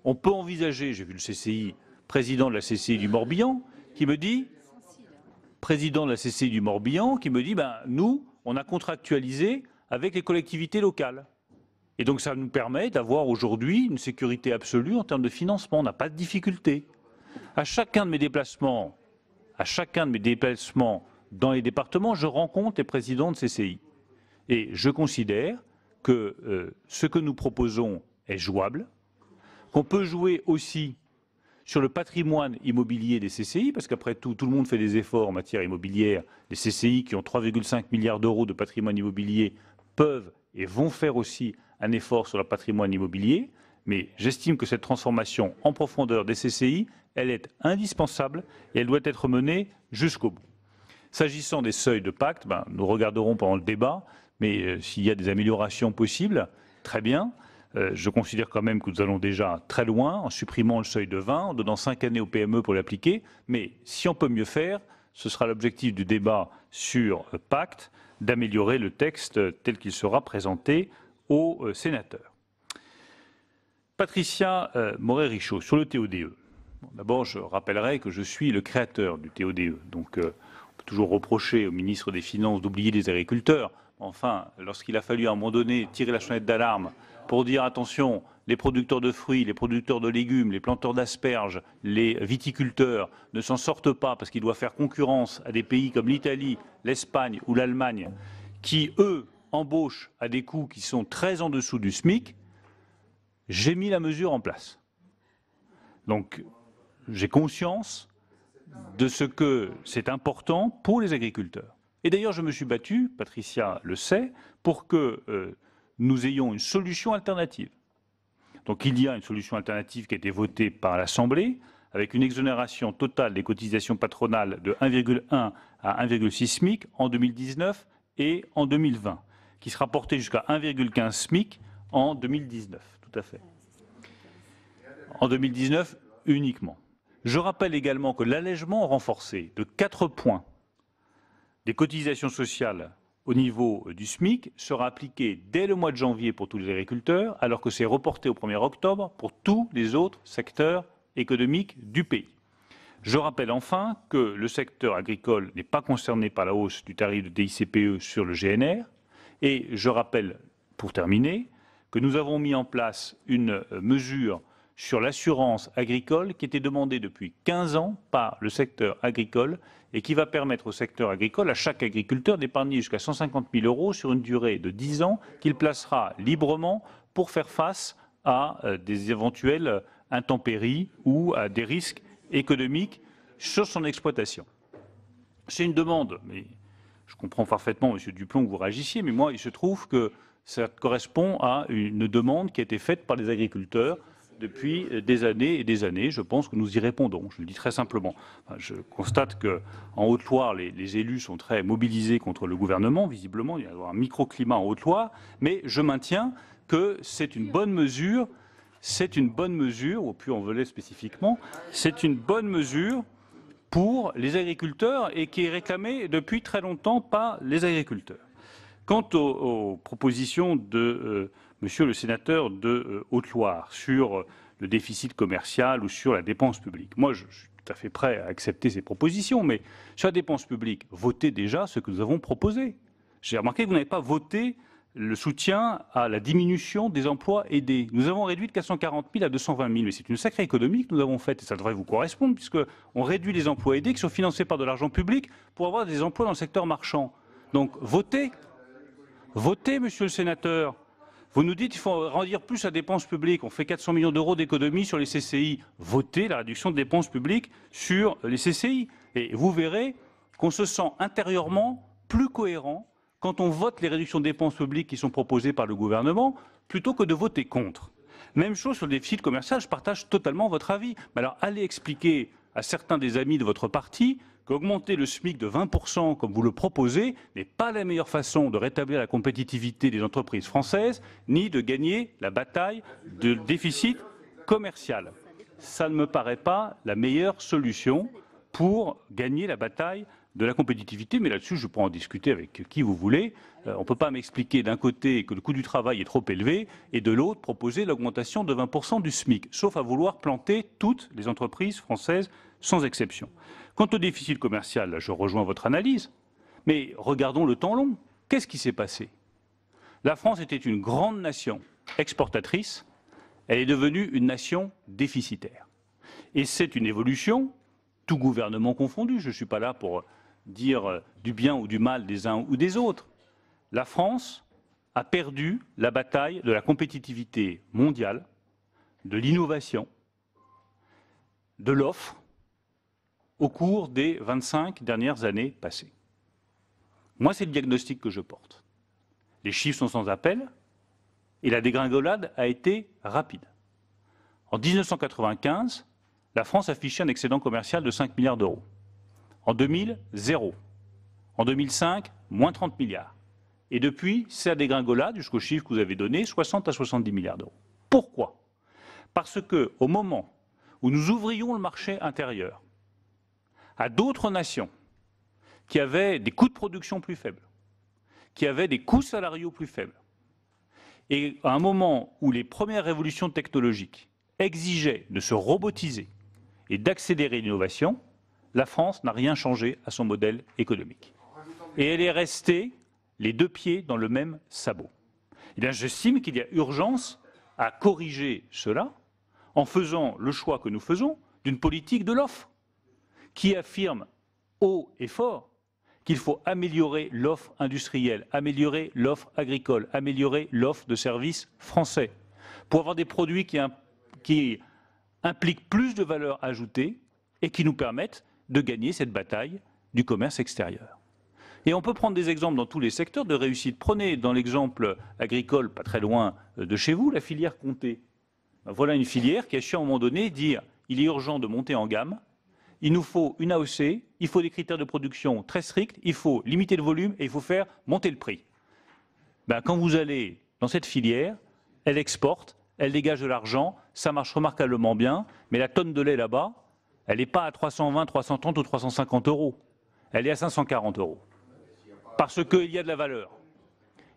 On peut envisager, j'ai vu le CCI, président de la CCI du Morbihan, qui me dit, nous, on a contractualisé avec les collectivités locales. Et donc ça nous permet d'avoir aujourd'hui une sécurité absolue en termes de financement. On n'a pas de difficulté. À chacun de mes déplacements dans les départements, je rencontre les présidents de CCI. Et je considère que ce que nous proposons est jouable, qu'on peut jouer aussi sur le patrimoine immobilier des CCI, parce qu'après tout, tout le monde fait des efforts en matière immobilière. Les CCI qui ont 3,5 milliards d'euros de patrimoine immobilier peuvent et vont faire aussi un effort sur le patrimoine immobilier, mais j'estime que cette transformation en profondeur des CCI, elle est indispensable et elle doit être menée jusqu'au bout. S'agissant des seuils de pacte, nous regarderons pendant le débat, mais s'il y a des améliorations possibles, très bien. Je considère quand même que nous allons déjà très loin en supprimant le seuil de 20, en donnant 5 années au PME pour l'appliquer, mais si on peut mieux faire, ce sera l'objectif du débat sur pacte, d'améliorer le texte tel qu'il sera présenté aux sénateurs. Patricia Morhet-Richaud, sur le TODE. D'abord, je rappellerai que je suis le créateur du TODE. Donc, on peut toujours reprocher au ministre des Finances d'oublier les agriculteurs. Enfin, lorsqu'il a fallu à un moment donné tirer la sonnette d'alarme pour dire attention, les producteurs de fruits, les producteurs de légumes, les planteurs d'asperges, les viticulteurs ne s'en sortent pas parce qu'ils doivent faire concurrence à des pays comme l'Italie, l'Espagne ou l'Allemagne qui, eux, embauchent à des coûts qui sont très en dessous du SMIC, j'ai mis la mesure en place. Donc, j'ai conscience de ce que c'est important pour les agriculteurs. Et d'ailleurs, je me suis battu, Patricia le sait, pour que nous ayons une solution alternative. Donc il y a une solution alternative qui a été votée par l'Assemblée, avec une exonération totale des cotisations patronales de 1,1 à 1,6 SMIC en 2019 et en 2020, qui sera portée jusqu'à 1,15 SMIC en 2019, tout à fait. En 2019 uniquement. Je rappelle également que l'allègement renforcé de 4 points des cotisations sociales au niveau du SMIC sera appliqué dès le mois de janvier pour tous les agriculteurs, alors que c'est reporté au 1er octobre pour tous les autres secteurs économiques du pays. Je rappelle enfin que le secteur agricole n'est pas concerné par la hausse du tarif de TICPE sur le GNR. Et je rappelle, pour terminer, que nous avons mis en place une mesure sur l'assurance agricole qui était demandée depuis 15 ans par le secteur agricole et qui va permettre au secteur agricole, à chaque agriculteur, d'épargner jusqu'à 150 000 € sur une durée de 10 ans qu'il placera librement pour faire face à des éventuelles intempéries ou à des risques économiques sur son exploitation. C'est une demande, mais je comprends parfaitement, Monsieur Duplon, que vous réagissiez, mais moi, il se trouve que ça correspond à une demande qui a été faite par les agriculteurs depuis des années et des années. Je pense que nous y répondons. Je le dis très simplement. Enfin, je constate qu'en Haute-Loire, les élus sont très mobilisés contre le gouvernement. Visiblement, il y a un microclimat en Haute-Loire. Mais je maintiens que c'est une bonne mesure. C'est une bonne mesure, au Puy-en-Velay spécifiquement, c'est une bonne mesure pour les agriculteurs et qui est réclamée depuis très longtemps par les agriculteurs. Quant aux propositions de Monsieur le sénateur de Haute-Loire sur le déficit commercial ou sur la dépense publique, moi je suis tout à fait prêt à accepter ces propositions, mais sur la dépense publique, votez déjà ce que nous avons proposé. J'ai remarqué que vous n'avez pas voté le soutien à la diminution des emplois aidés. Nous avons réduit de 440 000 à 220 000, mais c'est une sacrée économie que nous avons faite, et ça devrait vous correspondre, puisqu'on réduit les emplois aidés qui sont financés par de l'argent public pour avoir des emplois dans le secteur marchand. Donc votez. Votez, monsieur le sénateur. Vous nous dites qu'il faut rendir plus la dépense publique. On fait 400 millions d'euros d'économies sur les CCI. Votez la réduction de dépenses publiques sur les CCI. Et vous verrez qu'on se sent intérieurement plus cohérent quand on vote les réductions de dépenses publiques qui sont proposées par le gouvernement, plutôt que de voter contre. Même chose sur le déficit commercial, je partage totalement votre avis. Mais alors allez expliquer à certains des amis de votre parti qu'augmenter le SMIC de 20%, comme vous le proposez, n'est pas la meilleure façon de rétablir la compétitivité des entreprises françaises, ni de gagner la bataille du déficit commercial. Ça ne me paraît pas la meilleure solution pour gagner la bataille de la compétitivité, mais là-dessus, je peux en discuter avec qui vous voulez. On ne peut pas m'expliquer d'un côté que le coût du travail est trop élevé et de l'autre proposer l'augmentation de 20% du SMIC, sauf à vouloir planter toutes les entreprises françaises sans exception. Quant au déficit commercial, là, je rejoins votre analyse, mais regardons le temps long. Qu'est-ce qui s'est passé? La France était une grande nation exportatrice, elle est devenue une nation déficitaire. Et c'est une évolution, tout gouvernement confondu, je ne suis pas là pour dire du bien ou du mal des uns ou des autres. La France a perdu la bataille de la compétitivité mondiale, de l'innovation, de l'offre, au cours des 25 dernières années passées. Moi, c'est le diagnostic que je porte. Les chiffres sont sans appel et la dégringolade a été rapide. En 1995, la France affichait un excédent commercial de 5 milliards d'euros. En 2000, zéro. En 2005, moins 30 milliards. Et depuis, c'est la dégringolade, jusqu'au chiffre que vous avez donné, 60 à 70 milliards d'euros. Pourquoi? Parce qu'au moment où nous ouvrions le marché intérieur à d'autres nations qui avaient des coûts de production plus faibles, qui avaient des coûts salariaux plus faibles, et à un moment où les premières révolutions technologiques exigeaient de se robotiser et d'accélérer l'innovation, la France n'a rien changé à son modèle économique. Et elle est restée les deux pieds dans le même sabot. Eh bien, j'estime qu'il y a urgence à corriger cela en faisant le choix que nous faisons d'une politique de l'offre qui affirme haut et fort qu'il faut améliorer l'offre industrielle, améliorer l'offre agricole, améliorer l'offre de services français pour avoir des produits qui impliquent plus de valeur ajoutée et qui nous permettent de gagner cette bataille du commerce extérieur. Et on peut prendre des exemples dans tous les secteurs de réussite. Prenez dans l'exemple agricole, pas très loin de chez vous, la filière Comté. Voilà une filière qui a su à un moment donné dire il est urgent de monter en gamme, il nous faut une AOC, il faut des critères de production très stricts, il faut limiter le volume et il faut faire monter le prix. Quand vous allez dans cette filière, elle exporte, elle dégage de l'argent, ça marche remarquablement bien, mais la tonne de lait là-bas, elle n'est pas à 320, 330 ou 350 euros. Elle est à 540 euros. Parce qu'il y a de la valeur.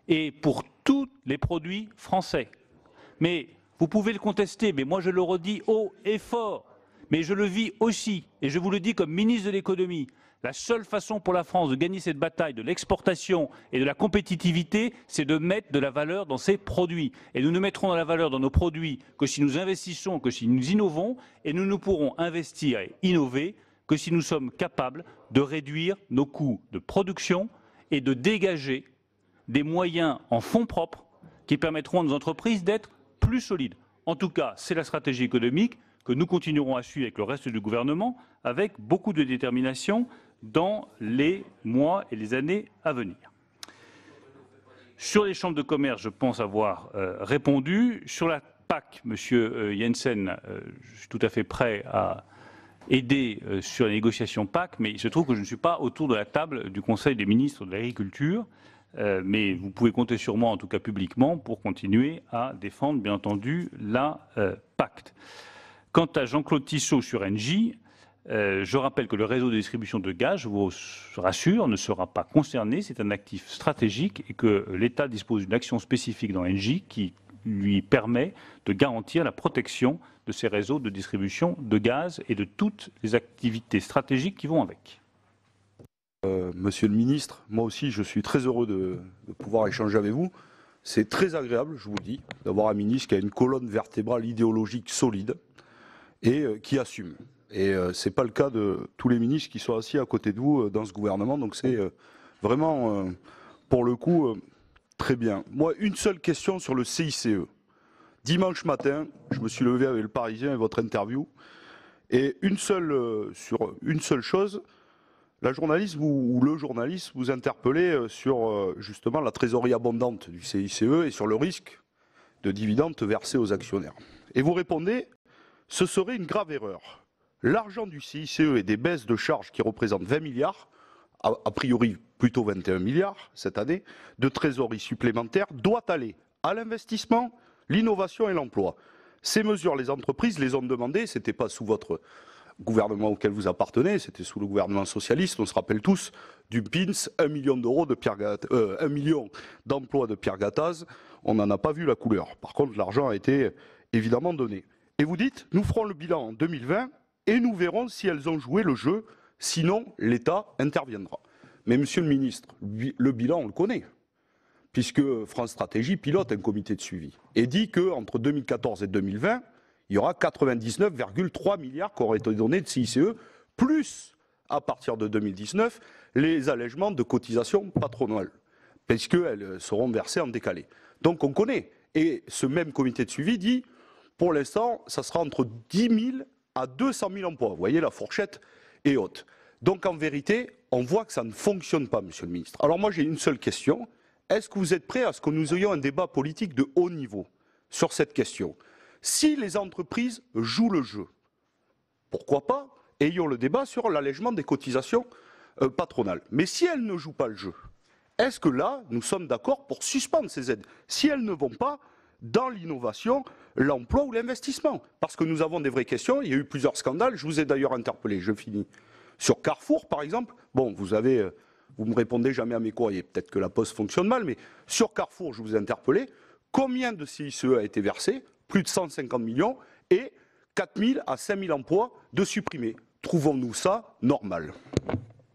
Et pour tous les produits français. Mais vous pouvez le contester, mais moi je le redis haut et fort. Mais je le vis aussi, et je vous le dis comme ministre de l'économie, la seule façon pour la France de gagner cette bataille de l'exportation et de la compétitivité, c'est de mettre de la valeur dans ses produits. Et nous ne mettrons de la valeur dans nos produits que si nous investissons, que si nous innovons, et nous ne pourrons investir et innover que si nous sommes capables de réduire nos coûts de production et de dégager des moyens en fonds propres qui permettront à nos entreprises d'être plus solides. En tout cas, c'est la stratégie économique que nous continuerons à suivre avec le reste du gouvernement, avec beaucoup de détermination dans les mois et les années à venir. Sur les chambres de commerce, je pense avoir répondu. Sur la PAC, Monsieur Jensen, je suis tout à fait prêt à aider sur les négociations PAC, mais il se trouve que je ne suis pas autour de la table du Conseil des ministres de l'Agriculture. Mais vous pouvez compter sur moi, en tout cas publiquement, pour continuer à défendre, bien entendu, la PAC. Quant à Jean-Claude Tissot sur Engie, je rappelle que le réseau de distribution de gaz, je vous rassure, ne sera pas concerné. C'est un actif stratégique et que l'État dispose d'une action spécifique dans Engie qui lui permet de garantir la protection de ces réseaux de distribution de gaz et de toutes les activités stratégiques qui vont avec. Monsieur le ministre, moi aussi je suis très heureux de pouvoir échanger avec vous. C'est très agréable, je vous le dis, d'avoir un ministre qui a une colonne vertébrale idéologique solide et qui assume. Et ce n'est pas le cas de tous les ministres qui sont assis à côté de vous dans ce gouvernement. Donc c'est vraiment, pour le coup, très bien. Moi, une seule question sur le CICE. Dimanche matin, je me suis levé avec le Parisien et votre interview. Et sur une seule chose, la journaliste ou le journaliste vous interpellait sur justement la trésorerie abondante du CICE et sur le risque de dividendes versés aux actionnaires. Et vous répondez, ce serait une grave erreur. L'argent du CICE et des baisses de charges qui représentent 20 milliards, a priori plutôt 21 milliards cette année, de trésorerie supplémentaire, doit aller à l'investissement, l'innovation et l'emploi. Ces mesures, les entreprises les ont demandées, ce n'était pas sous votre gouvernement auquel vous appartenez, c'était sous le gouvernement socialiste, on se rappelle tous du PINS, 1 million d'euros de Pierre 1 million d'emplois de Pierre Gattaz, on n'en a pas vu la couleur. Par contre, l'argent a été évidemment donné. Et vous dites, nous ferons le bilan en 2020 et nous verrons si elles ont joué le jeu, sinon l'État interviendra. Mais monsieur le ministre, le bilan on le connaît, puisque France Stratégie pilote un comité de suivi et dit qu'entre 2014 et 2020, il y aura 99,3 milliards qui auraient été donnés de CICE, plus, à partir de 2019, les allègements de cotisations patronales, puisqu'elles seront versées en décalé. Donc on connaît. Et ce même comité de suivi dit, pour l'instant, ça sera entre 10 000 à 200 000 emplois. Vous voyez, la fourchette est haute. Donc en vérité, on voit que ça ne fonctionne pas, monsieur le ministre. Alors moi, j'ai une seule question. Est-ce que vous êtes prêt à ce que nous ayons un débat politique de haut niveau sur cette question ? Si les entreprises jouent le jeu, pourquoi pas, ayons le débat sur l'allègement des cotisations patronales. Mais si elles ne jouent pas le jeu, est-ce que là, nous sommes d'accord pour suspendre ces aides, si elles ne vont pas dans l'innovation, l'emploi ou l'investissement? Parce que nous avons des vraies questions, il y a eu plusieurs scandales, je vous ai d'ailleurs interpellé, je finis. Sur Carrefour, par exemple, bon, vous me répondez jamais à mes courriers, peut-être que la Poste fonctionne mal, mais sur Carrefour, je vous ai interpellé, combien de CICE a été versé? Plus de 150 millions et 4 000 à 5 000 emplois de supprimés. Trouvons-nous ça normal?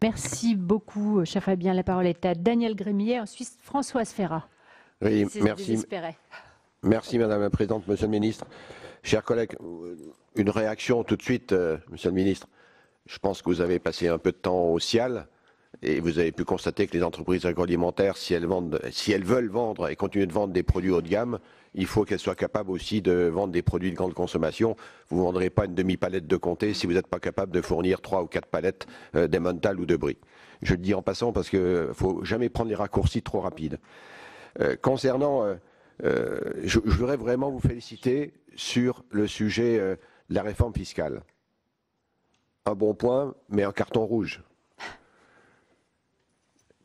Merci beaucoup, cher Fabien. La parole est à Daniel Grémier, ensuite Françoise Ferrat. Oui, merci. Merci Madame la Présidente, Monsieur le Ministre. Chers collègues, une réaction tout de suite, Monsieur le Ministre. Je pense que vous avez passé un peu de temps au CIAL et vous avez pu constater que les entreprises agroalimentaires, si elles veulent vendre et continuer de vendre des produits haut de gamme, il faut qu'elles soient capables aussi de vendre des produits de grande consommation. Vous ne vendrez pas une demi-palette de Comté si vous n'êtes pas capable de fournir 3 ou 4 palettes d'Emmental ou de Brie. Je le dis en passant parce qu'il ne faut jamais prendre les raccourcis trop rapides. Je voudrais vraiment vous féliciter sur le sujet de la réforme fiscale. Un bon point, mais un carton rouge.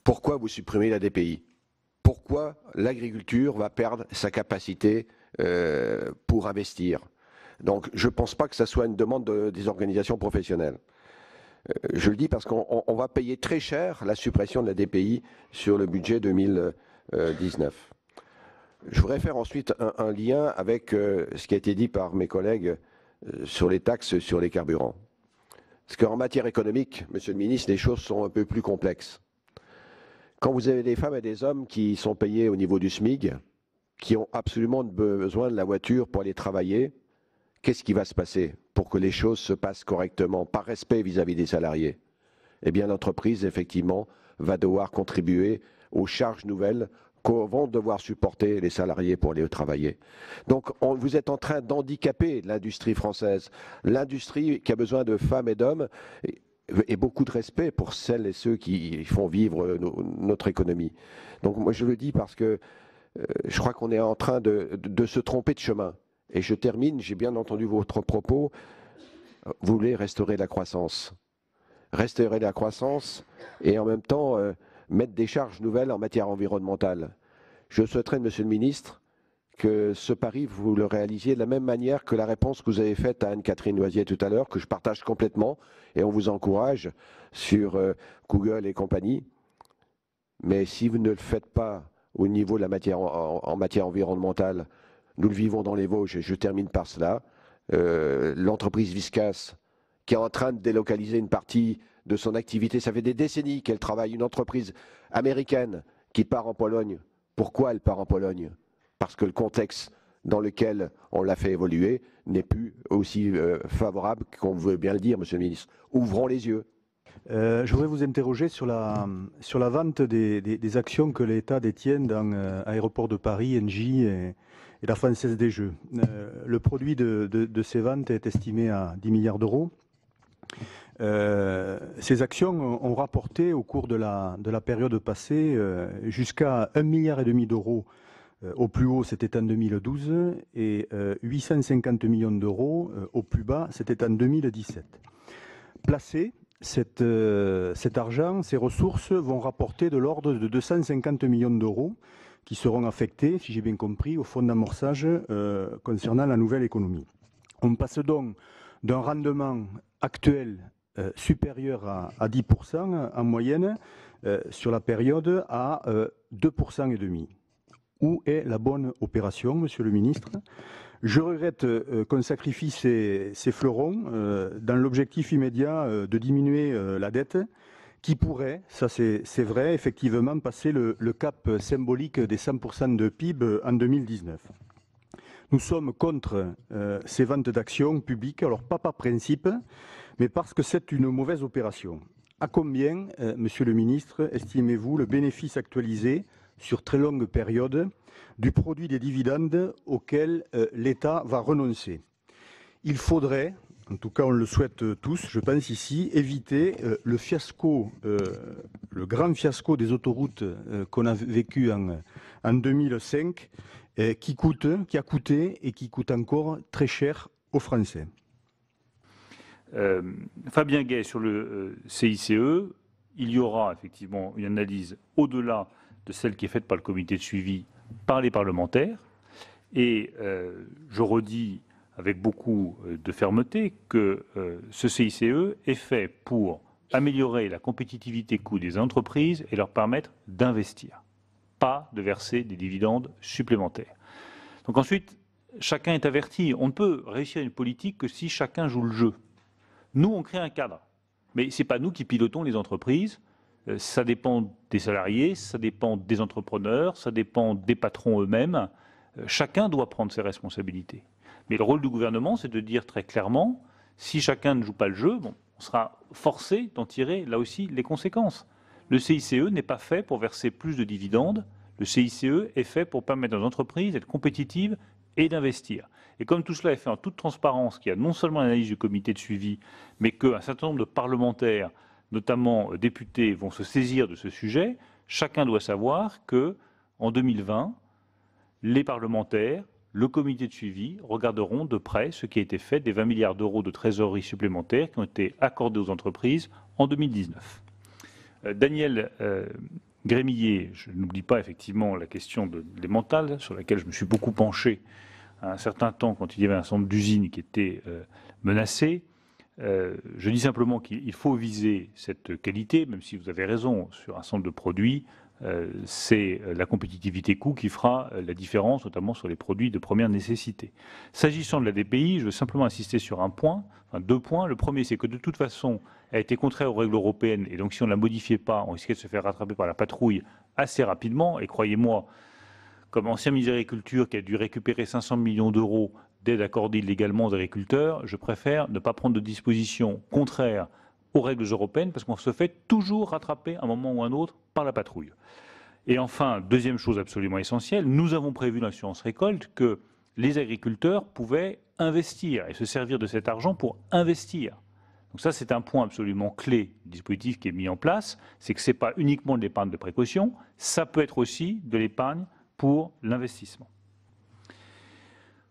Pourquoi vous supprimez la DPI? Pourquoi l'agriculture va perdre sa capacité pour investir? Donc je ne pense pas que ça soit une demande des organisations professionnelles. Je le dis parce qu'on va payer très cher la suppression de la DPI sur le budget 2019. Je voudrais faire ensuite un lien avec ce qui a été dit par mes collègues sur les taxes sur les carburants. Parce qu'en matière économique, Monsieur le ministre, les choses sont un peu plus complexes. Quand vous avez des femmes et des hommes qui sont payés au niveau du SMIC, qui ont absolument besoin de la voiture pour aller travailler, qu'est-ce qui va se passer pour que les choses se passent correctement, par respect vis-à-vis des salariés? Eh bien, l'entreprise, effectivement, va devoir contribuer aux charges nouvelles que vont devoir supporter les salariés pour aller travailler. Donc, vous êtes en train d'handicaper l'industrie française, l'industrie qui a besoin de femmes et d'hommes, et beaucoup de respect pour celles et ceux qui font vivre notre économie. Donc, moi, je le dis parce que je crois qu'on est en train de se tromper de chemin. Et je termine, j'ai bien entendu votre propos, vous voulez restaurer la croissance. Restaurer la croissance et en même temps mettre des charges nouvelles en matière environnementale. Je souhaiterais, Monsieur le Ministre, que ce pari, vous le réalisiez de la même manière que la réponse que vous avez faite à Anne-Catherine Loisier tout à l'heure, que je partage complètement, et on vous encourage sur Google et compagnie. Mais si vous ne le faites pas au niveau de la matière, en matière environnementale, nous le vivons dans les Vosges, et je termine par cela, l'entreprise Viscas, qui est en train de délocaliser une partie de son activité, ça fait des décennies qu'elle travaille, une entreprise américaine qui part en Pologne. Pourquoi elle part en Pologne? Parce que le contexte dans lequel on l'a fait évoluer n'est plus aussi favorable qu'on veut bien le dire, Monsieur le Ministre. Ouvrons les yeux. Je voudrais vous interroger sur la vente des actions que l'État détient dans Aéroports de Paris, Engie et la Française des Jeux. Le produit de ces ventes est estimé à 10 milliards d'euros. Ces actions ont rapporté au cours de la période passée jusqu'à 1,5 milliard d'euros. Au plus haut, c'était en 2012, et 850 millions d'euros au plus bas, c'était en 2017. Placé, cet argent, ces ressources vont rapporter de l'ordre de 250 millions d'euros qui seront affectés, si j'ai bien compris, au fonds d'amorçage concernant la nouvelle économie. On passe donc d'un rendement actuel supérieur à 10% en moyenne sur la période à 2,5%. Où est la bonne opération, Monsieur le Ministre? Je regrette qu'on sacrifie ces fleurons dans l'objectif immédiat de diminuer la dette, qui pourrait, ça c'est vrai, effectivement passer le cap symbolique des 100% de PIB en 2019. Nous sommes contre ces ventes d'actions publiques, alors pas par principe, mais parce que c'est une mauvaise opération. À combien, Monsieur le Ministre, estimez-vous le bénéfice actualisé sur très longue période du produit des dividendes auxquels l'État va renoncer? Il faudrait, en tout cas on le souhaite tous, je pense ici, éviter le fiasco, le grand fiasco des autoroutes qu'on a vécu en 2005, qui a coûté et qui coûte encore très cher aux Français. Fabien Gay, sur le CICE, il y aura effectivement une analyse au-delà de celle qui est faite par le comité de suivi par les parlementaires. Et je redis avec beaucoup de fermeté que ce CICE est fait pour améliorer la compétitivité coût des entreprises et leur permettre d'investir, pas de verser des dividendes supplémentaires. Donc ensuite, chacun est averti. On ne peut réussir une politique que si chacun joue le jeu. Nous, on crée un cadre. Mais ce n'est pas nous qui pilotons les entreprises. Ça dépend des salariés, ça dépend des entrepreneurs, ça dépend des patrons eux-mêmes. Chacun doit prendre ses responsabilités. Mais le rôle du gouvernement, c'est de dire très clairement, si chacun ne joue pas le jeu, bon, on sera forcé d'en tirer là aussi les conséquences. Le CICE n'est pas fait pour verser plus de dividendes. Le CICE est fait pour permettre aux entreprises d'être compétitives et d'investir. Et comme tout cela est fait en toute transparence, qu'il y a non seulement l'analyse du comité de suivi, mais qu'un certain nombre de parlementaires, notamment députés, vont se saisir de ce sujet, chacun doit savoir qu'en 2020, les parlementaires, le comité de suivi regarderont de près ce qui a été fait des 20 milliards d'euros de trésorerie supplémentaires qui ont été accordés aux entreprises en 2019. Daniel Grémillet, je n'oublie pas effectivement la question des mentales, sur laquelle je me suis beaucoup penché à un certain temps quand il y avait un centre d'usines qui était menacé. Je dis simplement qu'il faut viser cette qualité, même si vous avez raison, sur un centre de produits, c'est la compétitivité coût qui fera la différence, notamment sur les produits de première nécessité. S'agissant de la DPI, je veux simplement insister sur un point, enfin 2 points. Le premier, c'est que de toute façon, elle a été contraire aux règles européennes, et donc si on ne la modifiait pas, on risquait de se faire rattraper par la patrouille assez rapidement. Et croyez-moi, comme ancien ministre de l'Agriculture qui a dû récupérer 500 millions d'euros d'aide accordée illégalement aux agriculteurs, je préfère ne pas prendre de dispositions contraires aux règles européennes, parce qu'on se fait toujours rattraper à un moment ou un autre par la patrouille. Et enfin, deuxième chose absolument essentielle, nous avons prévu dans l'assurance récolte que les agriculteurs pouvaient investir et se servir de cet argent pour investir. Donc ça, c'est un point absolument clé du dispositif qui est mis en place, c'est que ce n'est pas uniquement de l'épargne de précaution, ça peut être aussi de l'épargne pour l'investissement.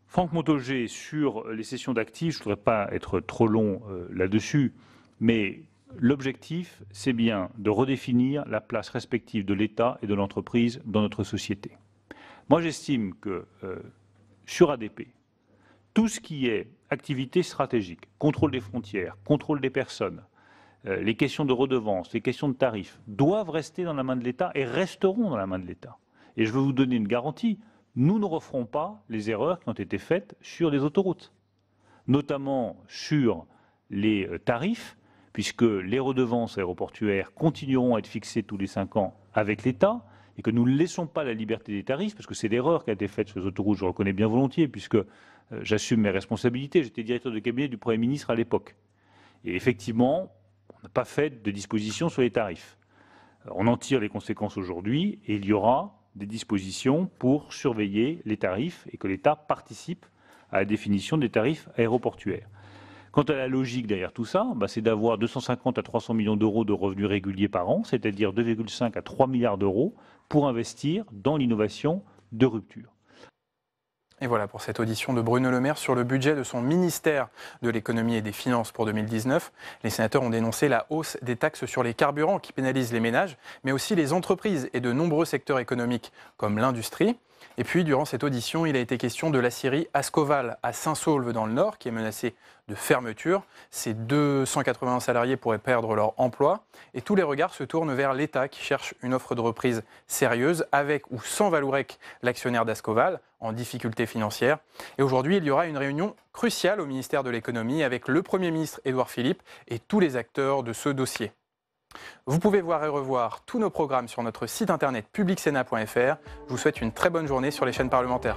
Franck Montaugé, sur les cessions d'actifs, je ne voudrais pas être trop long là-dessus, mais l'objectif, c'est bien de redéfinir la place respective de l'État et de l'entreprise dans notre société. Moi, j'estime que sur ADP, tout ce qui est activité stratégique, contrôle des frontières, contrôle des personnes, les questions de redevances, les questions de tarifs, doivent rester dans la main de l'État et resteront dans la main de l'État. Et je veux vous donner une garantie, nous ne referons pas les erreurs qui ont été faites sur les autoroutes, notamment sur les tarifs, puisque les redevances aéroportuaires continueront à être fixées tous les 5 ans avec l'État, et que nous ne laissons pas la liberté des tarifs, parce que c'est l'erreur qui a été faite sur les autoroutes, je le reconnais bien volontiers, puisque j'assume mes responsabilités, j'étais directeur de cabinet du Premier ministre à l'époque. Et effectivement, on n'a pas fait de dispositions sur les tarifs. On en tire les conséquences aujourd'hui, et il y aura des dispositions pour surveiller les tarifs, et que l'État participe à la définition des tarifs aéroportuaires. Quant à la logique derrière tout ça, c'est d'avoir 250 à 300 millions d'euros de revenus réguliers par an, c'est-à-dire 2,5 à 3 milliards d'euros, pour investir dans l'innovation de rupture. Et voilà pour cette audition de Bruno Le Maire sur le budget de son ministère de l'économie et des finances pour 2019. Les sénateurs ont dénoncé la hausse des taxes sur les carburants qui pénalisent les ménages, mais aussi les entreprises et de nombreux secteurs économiques comme l'industrie. Et puis, durant cette audition, il a été question de l'aciérie Ascoval à Saint-Saulve dans le Nord, qui est menacée de fermeture. Ces 280 salariés pourraient perdre leur emploi. Et tous les regards se tournent vers l'État qui cherche une offre de reprise sérieuse, avec ou sans Vallourec, l'actionnaire d'Ascoval, en difficulté financière. Et aujourd'hui, il y aura une réunion cruciale au ministère de l'économie avec le Premier ministre Édouard Philippe et tous les acteurs de ce dossier. Vous pouvez voir et revoir tous nos programmes sur notre site internet publicsénat.fr. Je vous souhaite une très bonne journée sur les chaînes parlementaires.